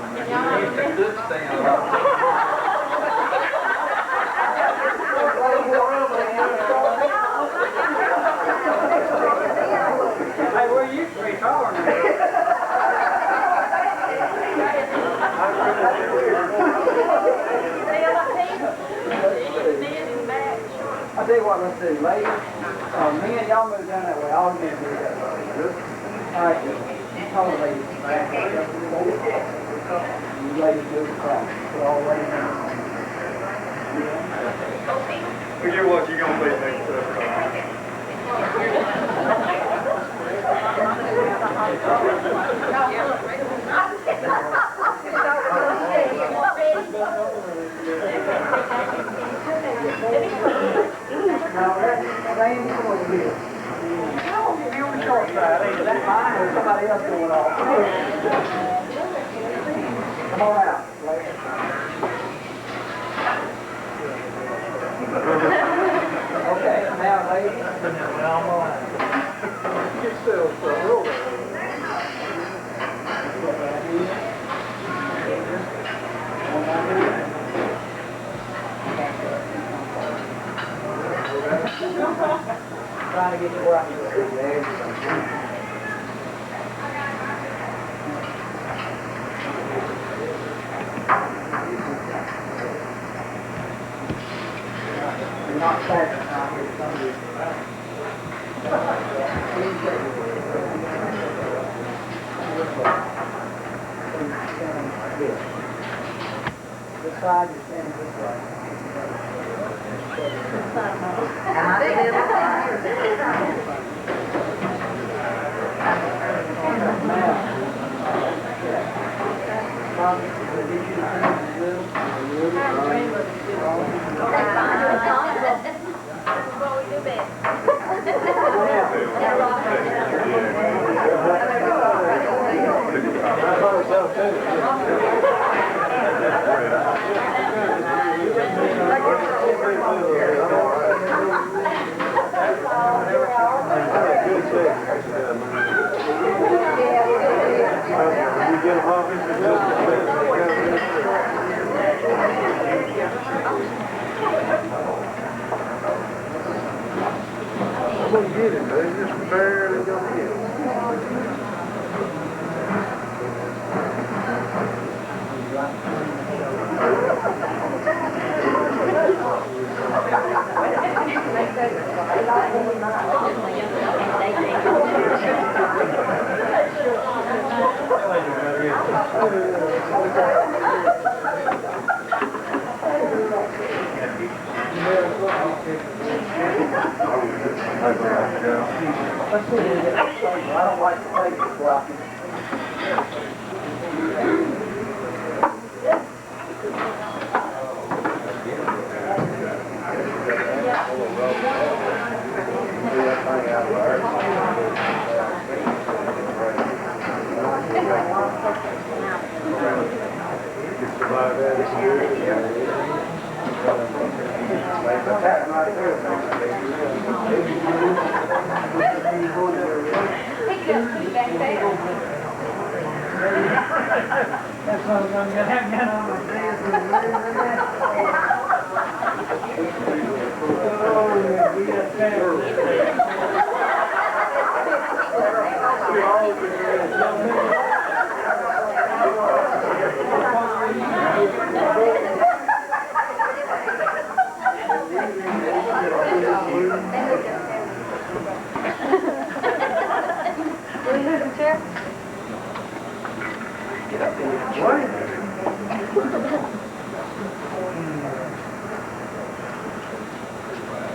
used to stand a lot. Hey, we used to be taller than I tell you what, let's do. Ladies, me and y'all move down that way. All men move that way. All right, taller ladies. You ladies do the cross. Put all ladies down. Forget what you're going to be next to. Now, that ain't going to be it. You're on the short side, ain't it? That's mine or somebody else going off? Come on out, ladies. Okay, now, ladies. Get still for a little bit. Trying to get you where I can go. There you go. You're not stagnant out here, some of you. This side, you're standing this way. I'm going to get it, man. Just barely going to get it. Let's see if we can get this over. I don't like the paper blocking. That's what I'm going to get on my face.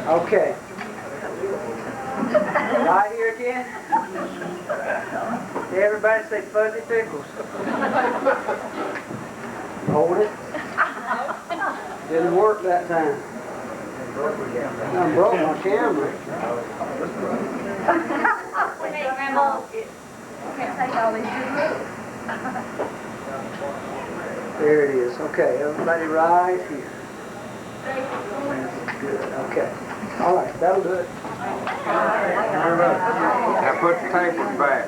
Okay. Right here again. Everybody say fuzzy pickles. Hold it. Didn't work that time. I broke my camera. Hey, Grandma. Can't take all these There it is. Okay, everybody right here. That's good. Okay. All right, that'll do it. Now put the tape back.